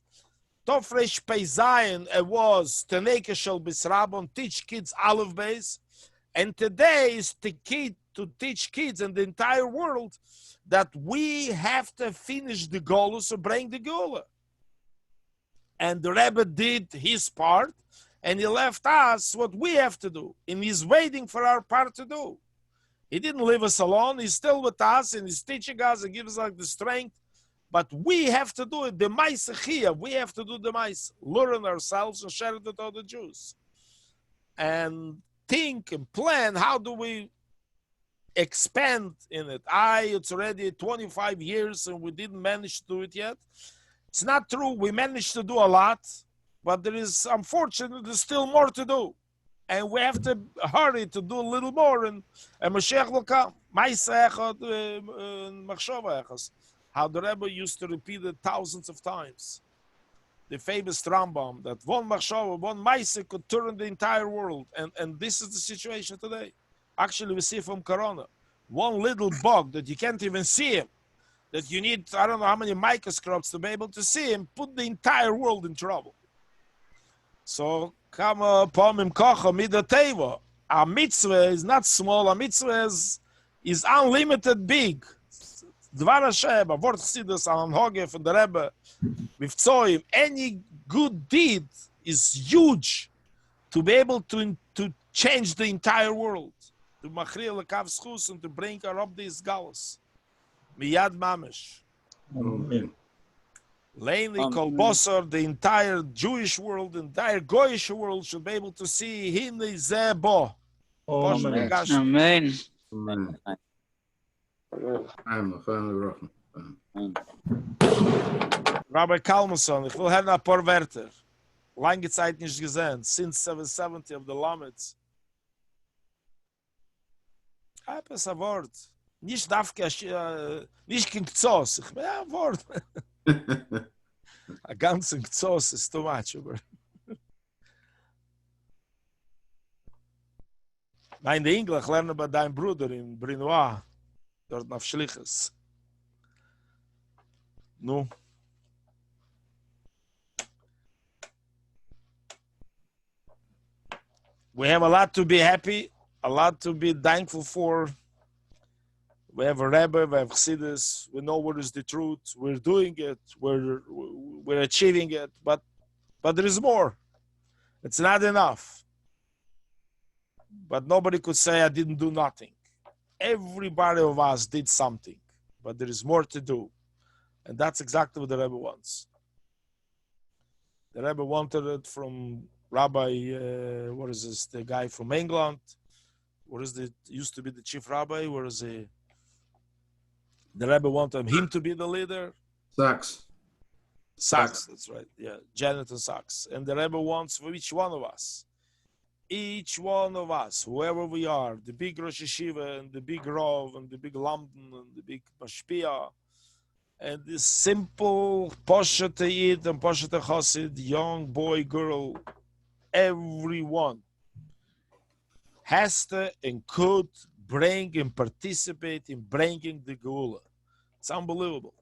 Tofresh Peizayin, it was Teneke Shel Bisrabon, teach kids Aleph Beis. And today is to teach kids in the entire world that we have to finish the Golus to bring the Gula. And the Rebbe did his part, and he left us what we have to do. And he's waiting for our part to do. He didn't leave us alone. He's still with us, and he's teaching us and gives us the strength. But we have to do it. The Maisa Chiyah, we have to do the Maisa. Learn ourselves and share it with other Jews. And think and plan, how do we expand in it? It's already 25 years and we didn't manage to do it yet. It's not true. We managed to do a lot, but there is, unfortunately, there's still more to do. And we have to hurry to do a little more, and Mashiach will come. How the Rebbe used to repeat it thousands of times. The famous Rambam, that one machshava, one maise could turn the entire world. And this is the situation today. Actually, we see from Corona. One little bug that you can't even see him, that you need, I don't know how many microscopes to be able to see him, put the entire world in trouble. So, kama pomim kocha mida teva. A mitzvah is not small, a mitzvah is unlimited big. Dvar Hashem, a word Chassidus, an Hoge from the Rebbe, with Tzoyim, any good deed is huge to be able to change the entire world. To machriel lekav schus and to bring her up these galus. Miyad mamish. Amen. Lainly kolbosor, the entire Jewish world, the entire Goyish world should be able to see him zebo. Amen. Amen. Amen. Amen. Rabbi Kalmanson, ich will hören ein paar Wörter. Lange Zeit nicht gesehen, since 770 of the Lametz. Etwas ein Wort. Nicht dafke, nicht kein Gzos. Ich meine, ein Wort. Ein ganzen Gzos ist too much. Nein, die Englisch lernen bei deinem Bruder in Brinois, dort auf Schliches. No. We have a lot to be happy, a lot to be thankful for. We have a Rebbe, we have Chassidus, we know what is the truth, we're doing it, we're achieving it, but there is more. It's not enough. But nobody could say I didn't do nothing. Everybody of us did something, but there is more to do. And that's exactly what the Rebbe wants. The Rebbe wanted it from Rabbi, what is this, the guy from England? What is the, used to be the chief rabbi? Where is he? The Rebbe wanted him to be the leader. Sachs. Sachs, that's right. Yeah, Jonathan Sachs. And the Rebbe wants for each one of us. Each one of us, whoever we are, the big Rosh Yeshiva and the big Rav and the big Lamden and the big Mashpia and this simple Poshet Yid and Poshet Chassid, young boy, girl, everyone has to and could bring and participate in bringing the Geula. It's unbelievable.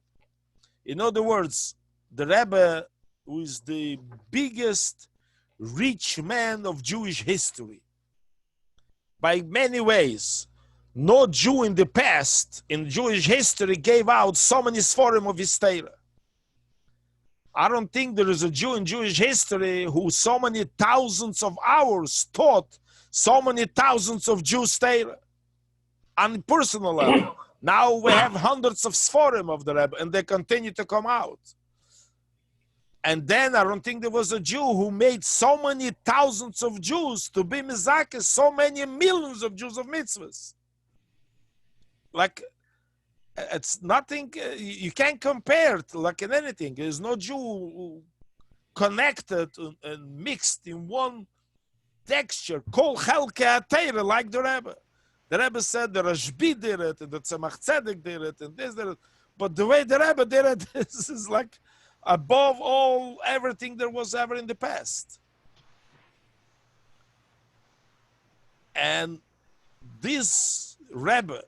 In other words, the Rebbe, who is the biggest rich man of Jewish history, by many ways, no Jew in the past, in Jewish history, gave out so many Sforim of his Torah. I don't think there is a Jew in Jewish history who so many thousands of hours taught so many thousands of Jews Torah on a personal level. Now we have hundreds of Sforim of the Rebbe, and they continue to come out. And then I don't think there was a Jew who made so many thousands of Jews to be mizakeh, so many millions of Jews of mitzvahs. Like, it's nothing, you can't compare it like in anything. There's no Jew connected and mixed in one texture, kol chelke atayra, like the Rebbe. The Rebbe said the Rashbi did it, and the Tzemach Tzedek did it, and this did it. But the way the Rebbe did it, this is like above all, everything there was ever in the past. And this Rebbe,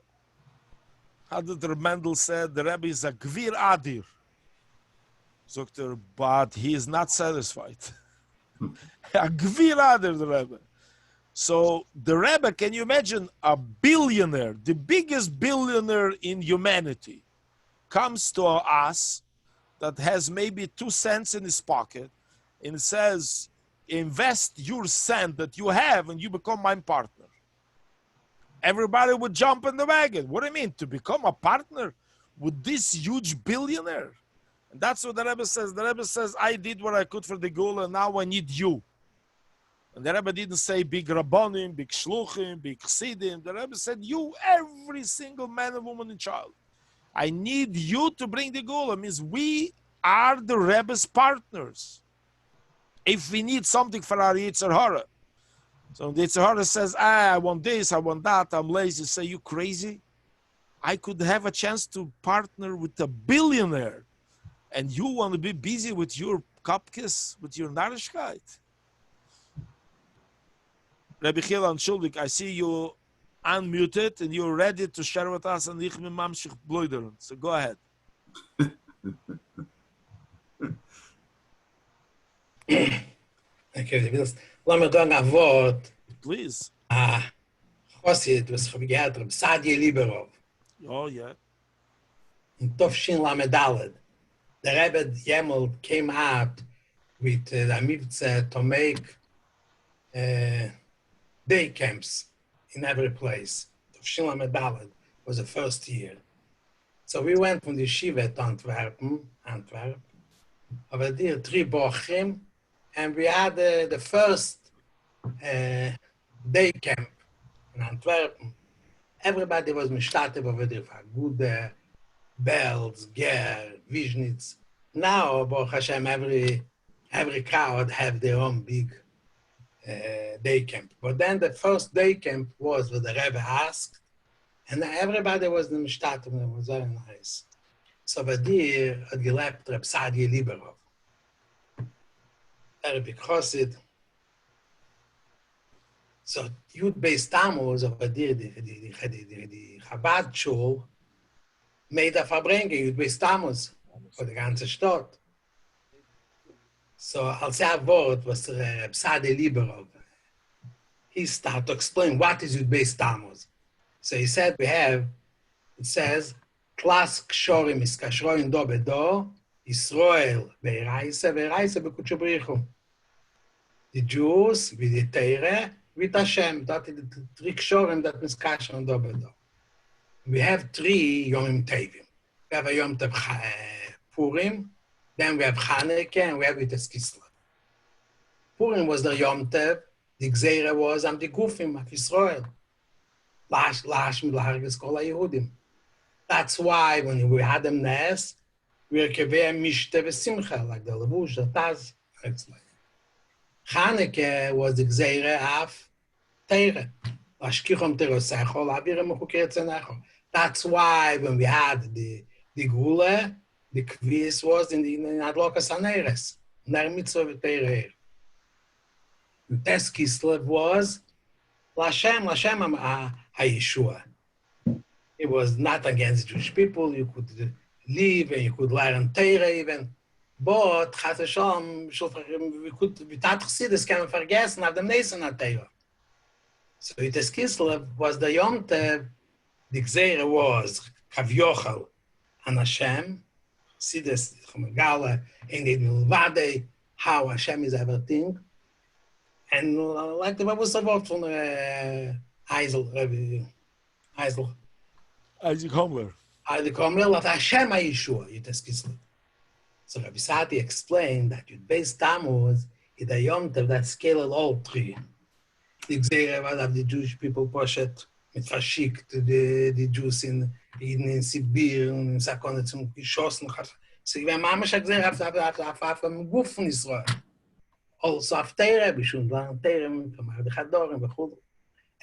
how did the Mendel said, the Rebbe is a Gvir Adir. But he is not satisfied. A Gvir Adir, the Rebbe. So the Rebbe, can you imagine a billionaire, the biggest billionaire in humanity, comes to us that has maybe 2 cents in his pocket and says, invest your cent that you have and you become my partner. Everybody would jump in the wagon. What do you mean? To become a partner with this huge billionaire? And that's what the Rebbe says. The Rebbe says, I did what I could for the Gula, now I need you. And the Rebbe didn't say big Rabbonim, big Shluchim, big Chassidim. The Rebbe said, you, every single man and woman and child. I need you to bring the Gula. Means we are the Rebbe's partners. If we need something for our Yetzer Hara. So the Yetzer Hara says, I want this, I want that, I'm lazy. Say, you crazy? I could have a chance to partner with a billionaire. And you want to be busy with your cupcakes, with your Yiddishkeit. Rabbi Chila, entschuldig, I see you unmuted and you're ready to share with us and ich bin mamshich bloidern. So go ahead. Okay, let me go a word. Please. Chassid was from Yadram, Sadia Liberov. Oh, yeah. In Tovshin Lamedaled. The Rebbe Yemel came out with the mitzvah to make day camps in every place. Tafshil Medalad was the first year. So we went from the Yeshiva to Antwerp, over there 3 bochim, and we had the first day camp in Antwerp. Everybody was mishtatev over there for good bells, ger, vishnitz. Now, Baruch Hashem, every crowd have their own big day camp. But then the first day camp was what the Rebbe asked, and everybody was the mishtatev, and it was very nice. So over there, had gelebt Reb Sadia Liberov. Very big chassid. So Yud Beis Tammuz over there, the Chabad shul, made a Farbrengs, Yud Beis Tammuz, for the ganze Stadt. So als Wort was Reb Sadia Liberov. He started to explain what is Yud Beis Tammuz. So he said it says, Klas Kshorim is Kashroin do bedo, Israel ve'iraisa bekudsho brichu. The Jews with the Torah, with Hashem, that is the 3 Kshorim that is Kashroin do bedo. We have 3 Yomim Tevim. We have a Yom Tev Purim, then we have Chanukah, and we have Yud Kislev. Purim was the Yom Tev, the Gzeira was am the Gufim of Israel. Lash Milhargis Kol HaYehudim. That's why when we had them nest, we were kevei mishte v'simcha, like the levush, the taz. Chanukah was the gzeira of Teire. Lashkichom terosecho, lavirem mechukei etzenecho. That's why when we had the gula, the kvis was in Adlokas Haneres, ner mitzvah v'teire. The test Kislev was Lashem HaYeshua. It was not against Jewish people. You could live and you could learn Torah even. But, Chas Hashem, we could, without Chassidus, can vergessen, have them lesen at Torah. So it is Kislev was the Yom Tev, the Gzeira was Kavyochel and Hashem, Chassidus, Chumagala, and it Milvade, how Hashem is everything. And like the Bible said from Eisel, Isaac Homer. Isaac Homer, that Hashem HaYeshua, it is Kislev. So Rabbi Sati explained that Yud Beis Tammuz is a Yom Tov that scaled all 3. The Gzeira was of the Jewish people pushed mit Fashik to the Jews in Sibir, in Sakone zum geschossen. So we have Mamash Gzeira auf dem Guf von Israel. Also auf Teire, bishun lang Teire, from the Chadorim,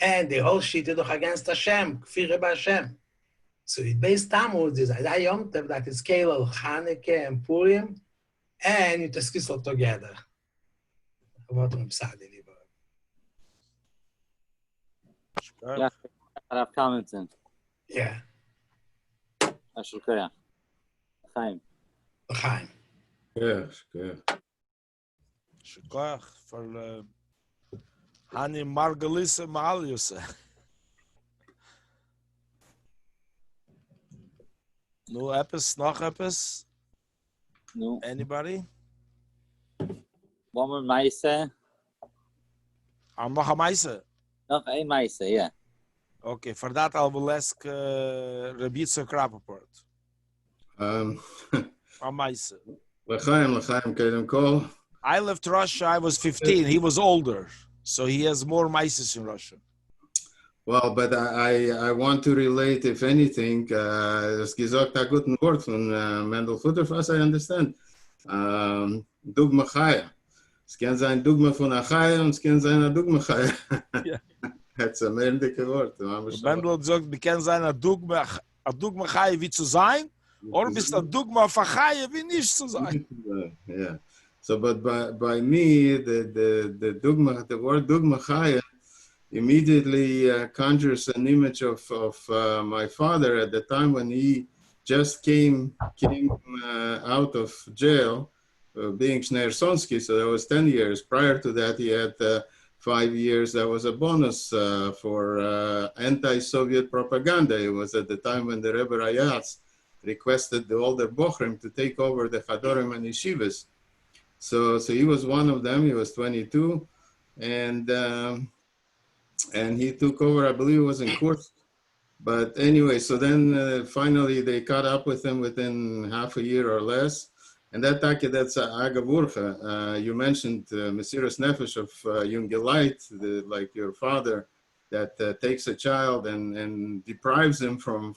and the whole shit is against Hashem, Kfir Rebbe Hashem. So Yud Beis Tammuz is a Yom Tov that is Kelel, Chanukah, and Purim, and it is Kislev together. What I'm saying, Yeah, I have comments in. yeah, Ashukaya. Chaim. L'chaim. Yes, good. Shkoyach for Hani Margalisa Maaliusa. No epis, noch epis? No. Anybody? One more Maise. I'm noch a Meise. Noch ein Maise, yeah. Okay, for that I will ask Rabbi Rappaport. A Meise. L'chaim, Kedem Kol. I left Russia, I was 15. He was older, so he has more Meises in Russia. Well, but I want to relate, if anything, es gesagt a guten Wort von Mendel Footofas, I understand. Dugma Chaya. Es kann sein Dugma von Achaya und es kann sein a Dugma Chaya. Ja. That's a mehr dicke Wort. Mendel hat gesagt, wir können sein a Dugma Chaya wie zu sein, oder bist a Dugma of a Chaya wie nicht zu sein. Yeah. So, but by me, the Dugma, the word Dugma Chaya immediately conjures an image of my father at the time when he just came out of jail, being Shnersonsky. So that was 10 years. Prior to that, he had 5 years. That was a bonus for anti-Soviet propaganda. It was at the time when the Rebbe Rayatz requested the older Bochrim to take over the Chadorim and Yeshivas. So he was one of them. He was 22, and he took over. I believe it was in Kursk. But anyway, so then finally they caught up with him within half a year or less. And that's Agavurcha. You mentioned Mesiras Nefesh of Yiddishkeit, like your father, that takes a child and deprives him from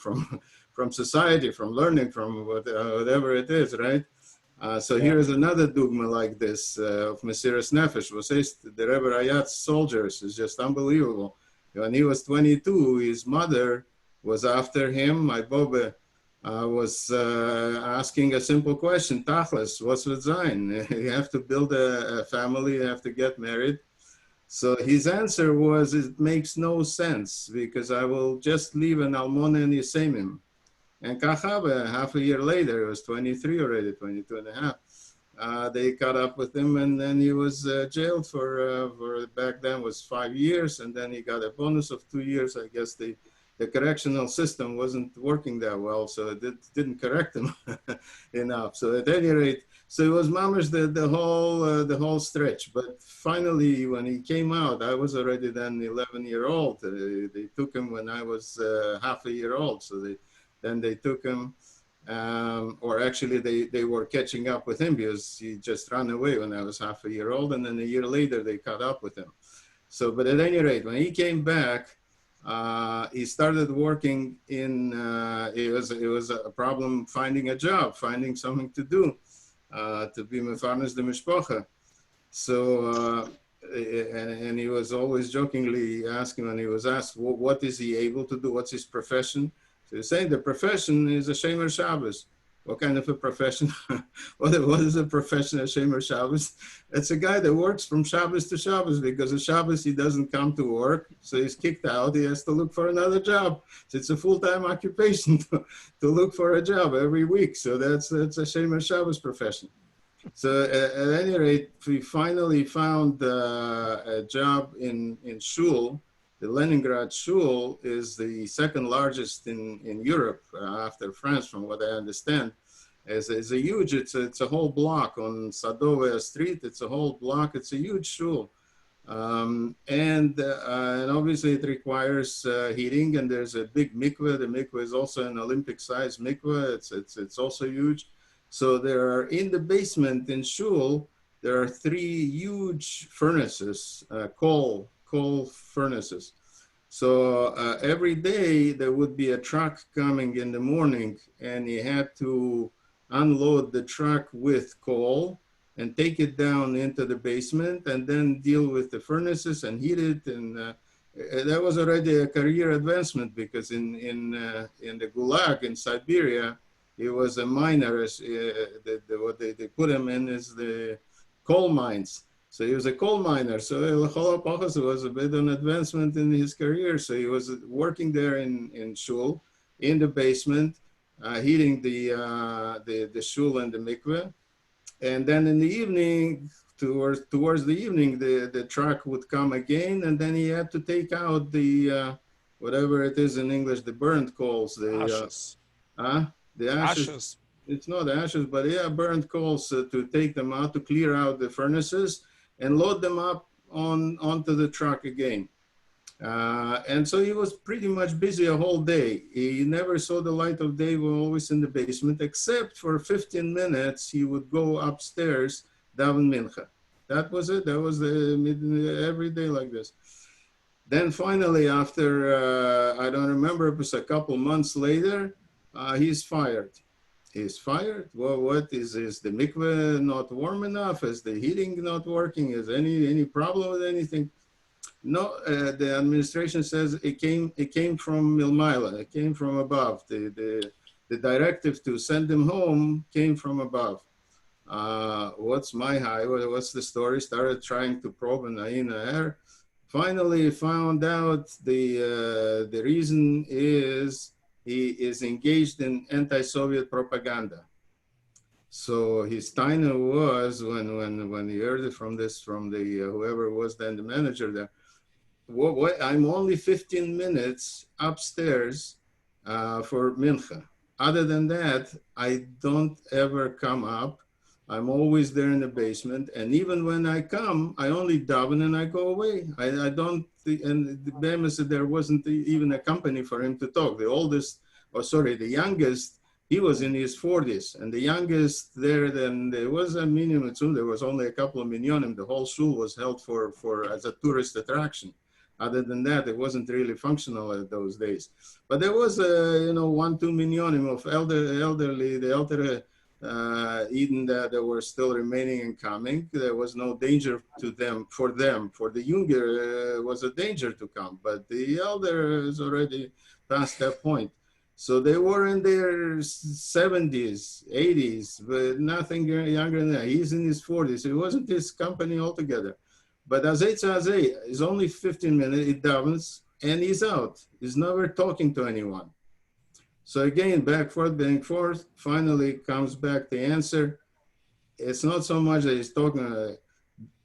from society, from learning, from whatever it is, right? So here is another dogma like this of Mesiras Nefesh. Was says the Rebbe Rayat's soldiers is just unbelievable. When he was 22, his mother was after him. My Boba was asking a simple question: Tachlis, what's with Zion? You have to build a family, you have to get married. So his answer was, it makes no sense because I will just leave an Almona and Yisemim. And Kachaba, half a year later, it was 23 already, 22 and a half. They caught up with him, and then he was jailed for back then was 5 years, and then he got a bonus of 2 years. I guess the correctional system wasn't working that well, so it didn't correct him enough. So at any rate, so it was mamash the whole stretch. But finally, when he came out, I was already then 11-year-old. They took him when I was half a year old. So they took him, or actually they were catching up with him because he just ran away when I was half a year old, and then a year later they caught up with him. So, but at any rate, when he came back, he started working in. It was a problem finding a job, finding something to do, to be mefarnes the mishpacha. So. And he was always jokingly asking when he was asked, what is he able to do? What's his profession? So he's saying the profession is a Shomer Shabbos. What kind of a profession? what is a profession of Shomer Shabbos? It's a guy that works from Shabbos to Shabbos, because of Shabbos he doesn't come to work, so he's kicked out. He has to look for another job. So it's a full-time occupation to look for a job every week. So that's a Shomer Shabbos profession. So at any rate, we finally found a job in Shul. The Leningrad Shul is the second largest in Europe after France, from what I understand. It's a huge, it's a whole block on Sadovaya Street. It's a whole block. It's a huge shul. And obviously it requires heating, and there's a big mikveh. The mikveh is also an Olympic-sized mikveh. It's also huge. So there are, in the basement in Shul, there are 3 huge furnaces, coal furnaces. So every day there would be a truck coming in the morning, and you had to unload the truck with coal and take it down into the basement, and then deal with the furnaces and heat it. And that was already a career advancement, because in the Gulag in Siberia, he was a miner. What they put him in is the coal mines. So he was a coal miner. So it was a bit of an advancement in his career. So he was working there in Shul, in the basement, heating the Shul and the mikveh. And then in the evening, towards the evening, the truck would come again, and then he had to take out the whatever it is in English, the burnt coals, the ashes. The ashes. It's not ashes, but yeah, burnt coals, to take them out, to clear out the furnaces and load them up onto the truck again. And so he was pretty much busy a whole day. He never saw the light of day. We were always in the basement, except for 15 minutes, he would go upstairs, daven mincha. That was it. That was every day like this. Then finally, after, I don't remember, it was a couple months later, he's fired. He's fired. Well, what is the mikveh not warm enough? Is the heating not working? Is any problem with anything? No, the administration says it came from Milmaila. It came from above. The directive to send him home came from above. What's my high? What's the story? Started trying to probe and air. Finally found out the reason is he is engaged in anti-Soviet propaganda. So his taina was, when he heard it from the whoever was then the manager there, I'm only 15 minutes upstairs for mincha. Other than that, I don't ever come up. I'm always there in the basement, and even when I come, I only daven and I go away. I don't, and the Rebbe said there wasn't even a company for him to talk. The oldest, the youngest, he was in his 40s, and the youngest there, then there was a minimum, there was only a couple of minyanim. The whole shul was held for as a tourist attraction. Other than that, it wasn't really functional at those days. But there was, 1-2 minyanim of elderly, the elder Eden that were still remaining and coming. There was no danger to them. For the younger, was a danger to come. But the elder is already past that point. So they were in their 70s, 80s, but nothing younger than that. He's in his 40s. It wasn't his company altogether. But Azay is only 15 minutes, it davens, and he's out. He's never talking to anyone. So again, back forth, finally comes back the answer. It's not so much that he's talking,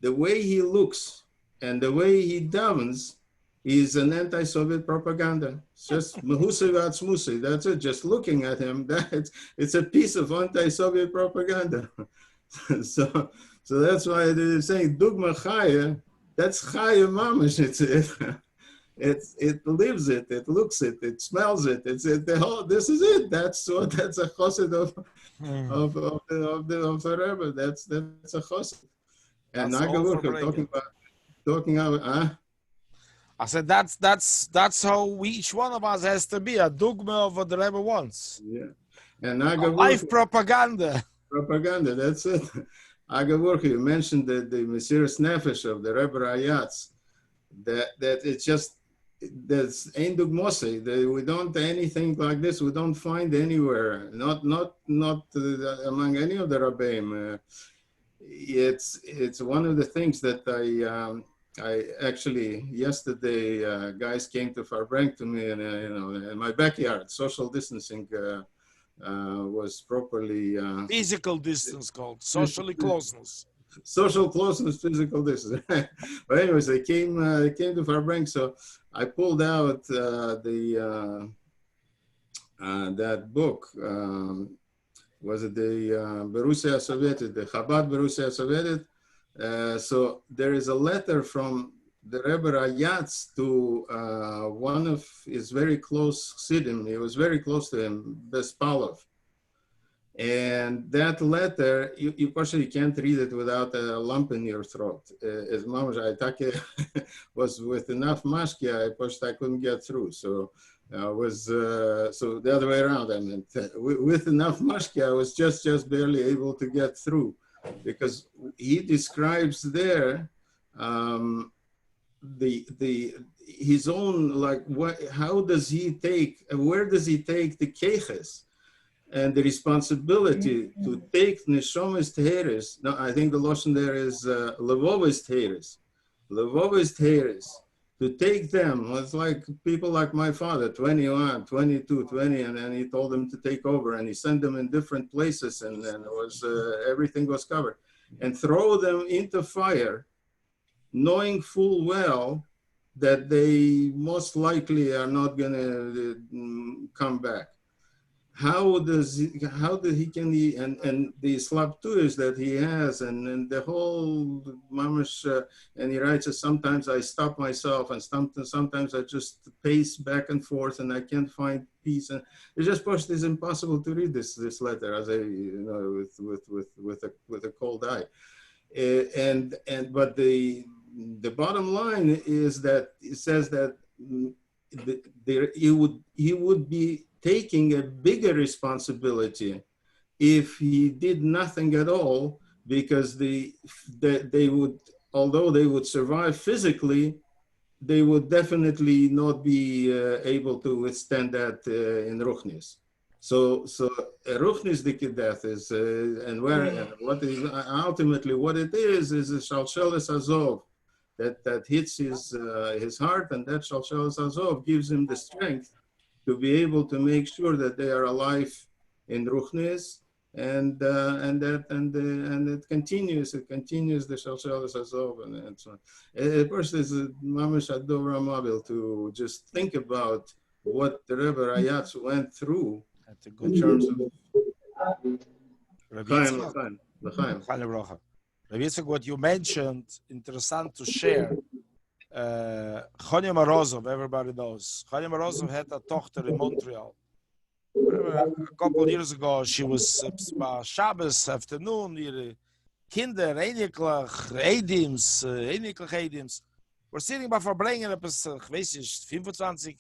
the way he looks and the way he davens is an anti-Soviet propaganda. It's just Mehusi Vatzmusi, that's it. Just looking at him, it's a piece of anti-Soviet propaganda. So that's why they're saying Dugma Chaya, that's Chaya Mamash. It lives it, it looks it, it smells it. This is it. That's a chassid of the Rebbe. That's a chassid. And Nagaburka talking about. I said that's how each one of us has to be a dogma of what the Rebbe wants. Yeah, and Nagaburka, life propaganda. Propaganda. That's it. Agaburka, you mentioned the Mesiras Nefesh of the Rebbe Rayatz. That it's just there's ein dugmose. We don't anything like this. We don't find anywhere. Not among any of the Rabbeim. It's one of the things that I actually yesterday guys came to Farbrengs to me and in my backyard. Social distancing was properly physical distance called socially closeness. Social closeness, physical distance. But anyways, they came to Farbrengs, so I pulled out that book. Was it the Borussia Sovietet, the Chabad Borussia Sovietet? So there is a letter from the Rebbe Rayatz to one of his very close chassidim. He was very close to him, Bespalov. And that letter, you partially can't read it without a lump in your throat. As Mamash was with enough mashkia, I couldn't get through. So so the other way around. I meant with enough mashkia, I was just barely able to get through, because he describes there his own how does he take, where does he take the keches and the responsibility to take neshomes teheres. No, I think the lotion there is levoves teheres. Levoves teheres. To take them, it's like people like my father, 21, 22, 20, and then he told them to take over, and he sent them in different places, and then it was everything was covered, and throw them into fire, knowing full well that they most likely are not going to come back. How did he and the slaptuas that he has and the whole mamash, and he writes, sometimes I stop myself and sometimes I just pace back and forth and I can't find peace, and it's just it's impossible to read this letter as with a cold eye, but the bottom line is that it says that he would be taking a bigger responsibility if he did nothing at all, because they would, although they would survive physically, they would definitely not be able to withstand that in Ruchnis. So Ruchnis death is, and what is ultimately what it is a Shalsheles Azov that hits his heart, and that Shalsheles Azov gives him the strength to be able to make sure that they are alive in Ruchnis, and it continues the Shalsheles Azov and so on. A person is mamash ador amabil to just think about what the Rebbe Rayatz went through in terms of L'chaim. Chale Bracha. Rabbi Yitzchak, what you mentioned, interessant to share. Chanya Morozov, everybody knows. Chanya Morozov had a daughter in Montreal. A couple of years ago, she was Shabbos afternoon, ihre Kinder, einiglich Edims, were sitting by Farbrengen, ich weiß nicht, 25,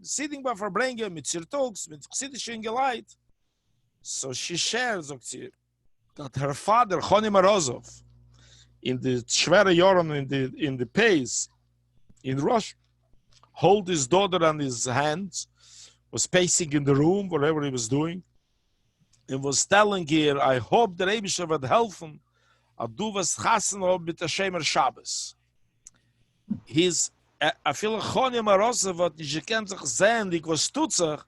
sitting by Farbrengen mit Zirtugs, mit chassidischen Geleit. So she shared, sagt sie, that her father, Choni Morozov, in the schwere Jahren in the pace, in Russia, hold his daughter on his hands, was pacing in the room, whatever he was doing, and was telling her, I hope the Rebbe would helfen, du was chassen ob mit der Shemer Shabbos. His, a viele Choni Morozov hat nicht gekannt sich sehen, die was tut sich,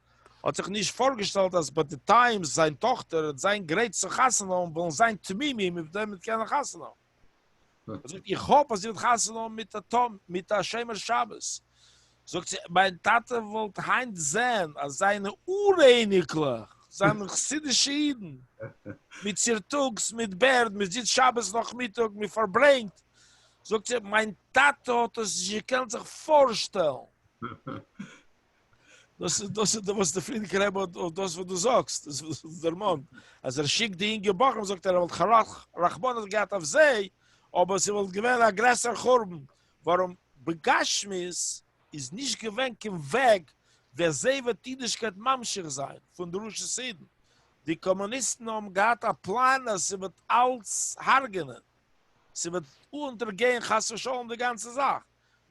hat sich nicht vorgestellt, dass bei der Time seine Tochter, sein Gerät zu chassen will sein Tmimi, mit dem mit keiner chassen haben. Also ich hoffe, sie wird chassen mit der Shemer Shabbos. Sagt sie, mein Tate wollte Heinz sehen, als seine Ureinigler, seine chassidische Iden, mit Zirtugs, mit Berd, mit Zit Shabbos noch Mittag, mit Farbrengt. Sagt sie, mein Tate hat es, sie kann sich vorstellen. Das was der Friedrich Rebbe und das, was du sagst, das ist der Mann. Als schickt die Inge Bacham, sagt er, wollte Rachbon geht auf See, aber sie wollte gewinnen ein größer Churben. Warum Begashmis ist nicht gewinnt im Weg, wer sie wird Yiddishkeit Mashiach sein, von der Rusche Sieden. Die Kommunisten haben gehabt einen Plan, dass sie wird alles hargenen. Sie wird untergehen, hast du schon die ganze Sache.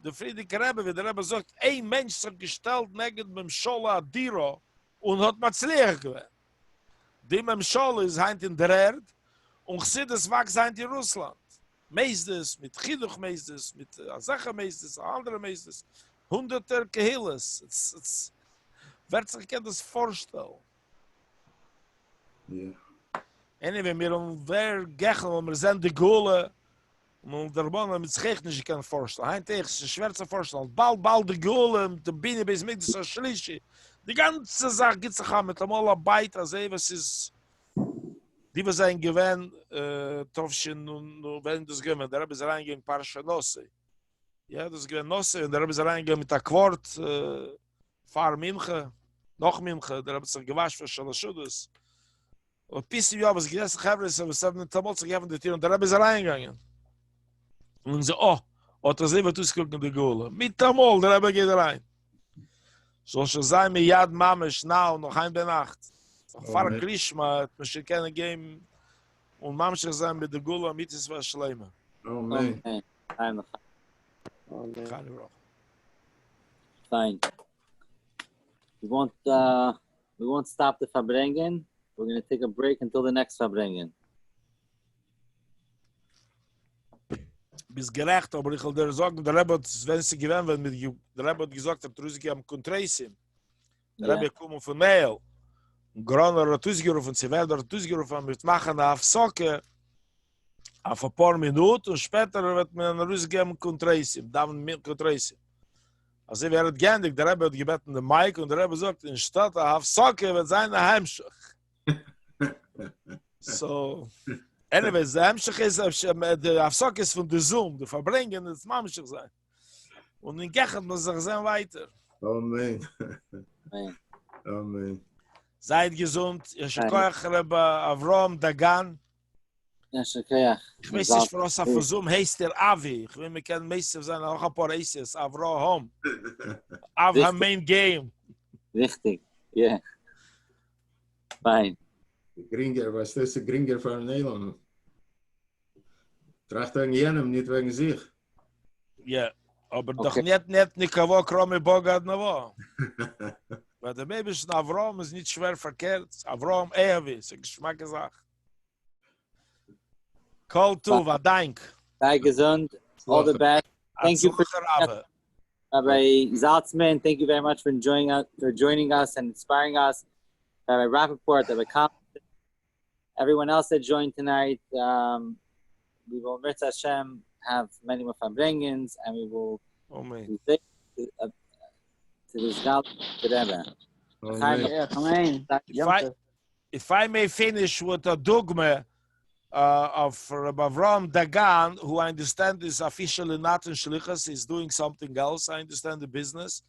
Der Friedrich Rebbe, wie der Rebbe sagt, ein Mensch hat gestellt neben dem Schola Adiro und hat Matzliach gewinnt. Die Schola ist heint in der Erde und Chassidus wächst heint in Russland. Meistes, mit Chiduch Meistes, mit Asacha Meistes, andere Meistes. Hunderter Kehilles. Wer sich kann das vorstellen? Yeah. Anyway, wer gechel, wir sind die Gule, und der Mann mit sich nicht kann vorstellen. Heint es ist schwer zu vorstellen. Bald die Gule, mit dem Biene bis mit der Schlischi. Die ganze Sache geht sich an mit dem Arbeit, also was ist, die wir sein gewähnt, Tovschen und wenn das gewähnt, der Rebbe ist reingehen, Parasha Nosse. Ja, das gewinnt Nosse, und der Rebbe ist reingehen mit der Quart, Fahr Minche, noch Minche, der Rebbe ist gewaschen für Chassidus. Und bis ich was gegessen habe, ist es haben Tamot gegeben, und der Rebbe ist reingegangen. Und so, hat er selber zugeguckt in die Gule. Mit Tamol, der Rebbe geht rein. Soll schon sein, mit Yad Mamesh, noch ein Benacht. Fahr Krishma, hat man schon keine geben, und Mamesh sein mit der Gule, mit es war Schleime. Oh, man. Fine. We won't stop the Farbrengen. We're going to take a break until the next Farbrengen. Bis gerecht, aber ich will dir sagen, der Rebbe hat, wenn sie gewinnt, wenn der Rebbe hat gesagt, dass Rusiki am Kontreisim. Der Rebbe kommt von Mail. Und Groner hat ausgerufen, sie werden hat ausgerufen, mit machen auf Socke, auf ein paar Minuten, und später wird man Rusiki am Kontreisim, dann mit Kontreisim. Also wir haben geendigt, der Rebbe hat gebeten den Mike, und der Rebbe sagt, in Stadt auf Socke wird sein Heimschach. So, anyways, der Heimschach ist, der Afsok ist von der Zoom, der Farbrengen ist Mamschach sein. Und in Gechat muss ich sein weiter. Oh, man. Oh, man. Seid gesund, ich koach Rebbe Avrom Dagan. Ich weiß nicht, was auf der Zoom heißt der Avi. Ich will mir kein Meister sein, auch ein paar Aces, Avrom. Avrom Main Game. Richtig, yeah. Fine. Gringer, was ist der Gringer von Nederland? Tracht wegen jenem, nicht wegen sich. Ja, aber doch nicht nikowo, krome Boga одного. Weil der Babischen Avrom ist nicht schwer verkehrt. Avrom Ehewi, ist eine Geschmackssache. Kol Tuva, dank. Sei gesund, all the best. Thank you for Rabbi Zaltzman. Thank you very much for joining us and inspiring us. Rabbi Rappaport, Rabbi Confronting. Everyone else that joined tonight, we will, Mirza Hashem, have many more Farbrengens, and we will say to this God, to Rebbe. If I may finish with a dogma, of Rabbi Avram Dagan, who I understand is officially not in Shlichus, he's doing something else. I understand the business,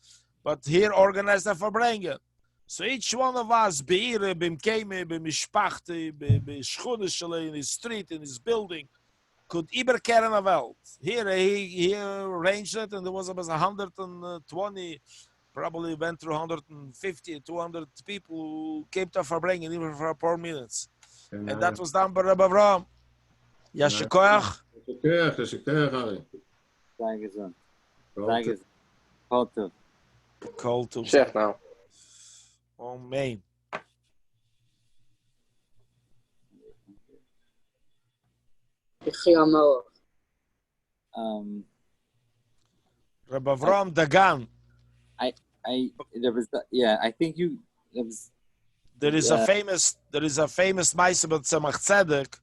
but here organized a Farbrengen. So each one of us, Beire, Bimkeme, Bimishpachte, Bishchudishale, in his street, in his building, could überkehren a Welt. Here he arranged it, and there was about 120, probably went through 150, 200 people who came to Farbrengen even for 4 minutes. And that was done by Rabbi Avram. Yashikoach. Ari. Thank you, son. Go Thank to- you. Call to. Call to. Chef now. Amen. Rabbi Avram Dagan. There was, yeah, I think you, it was, There is a famous Meister about Tzemach Tzedek.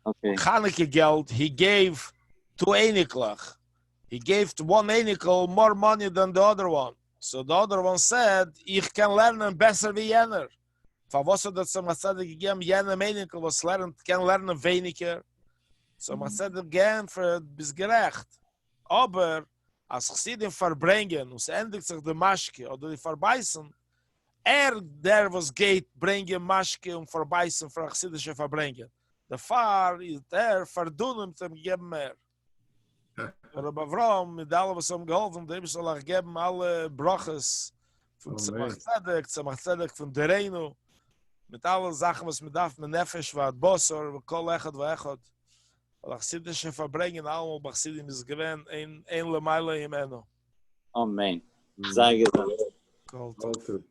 okay. Chanukah geld, he gave to Einiklach. He gave to one Einikel more money than the other one. So the other one said, ich kann lernen besser wie jener. Von was hat der Tzemach Tzedek gegeben, jener Einikel, was kann lernen weniger. Tzemach Tzedek gern für bis gerecht. Aber, als Chassidim verbringen, und es endigt sich der Maschke, oder die verbeißen, der was geht, bringen Maschke und verbeißen für chassidische Verbringen. Der Fahr ist verdunnen zum geben mehr. Aber Avram, mit allem, was geholfen, der soll auch geben alle Broches von Tzemach Tzedek, von Derenu, mit allen Sachen, was man darf, mit Nefesh, mit Bosor, mit Kol Echad, mit Echad. Weil chassidische Verbringen, allemal bei Chassidim ist gewähnt, ein Lemeile im Eno. Amen. Sei gesund. Called Go to-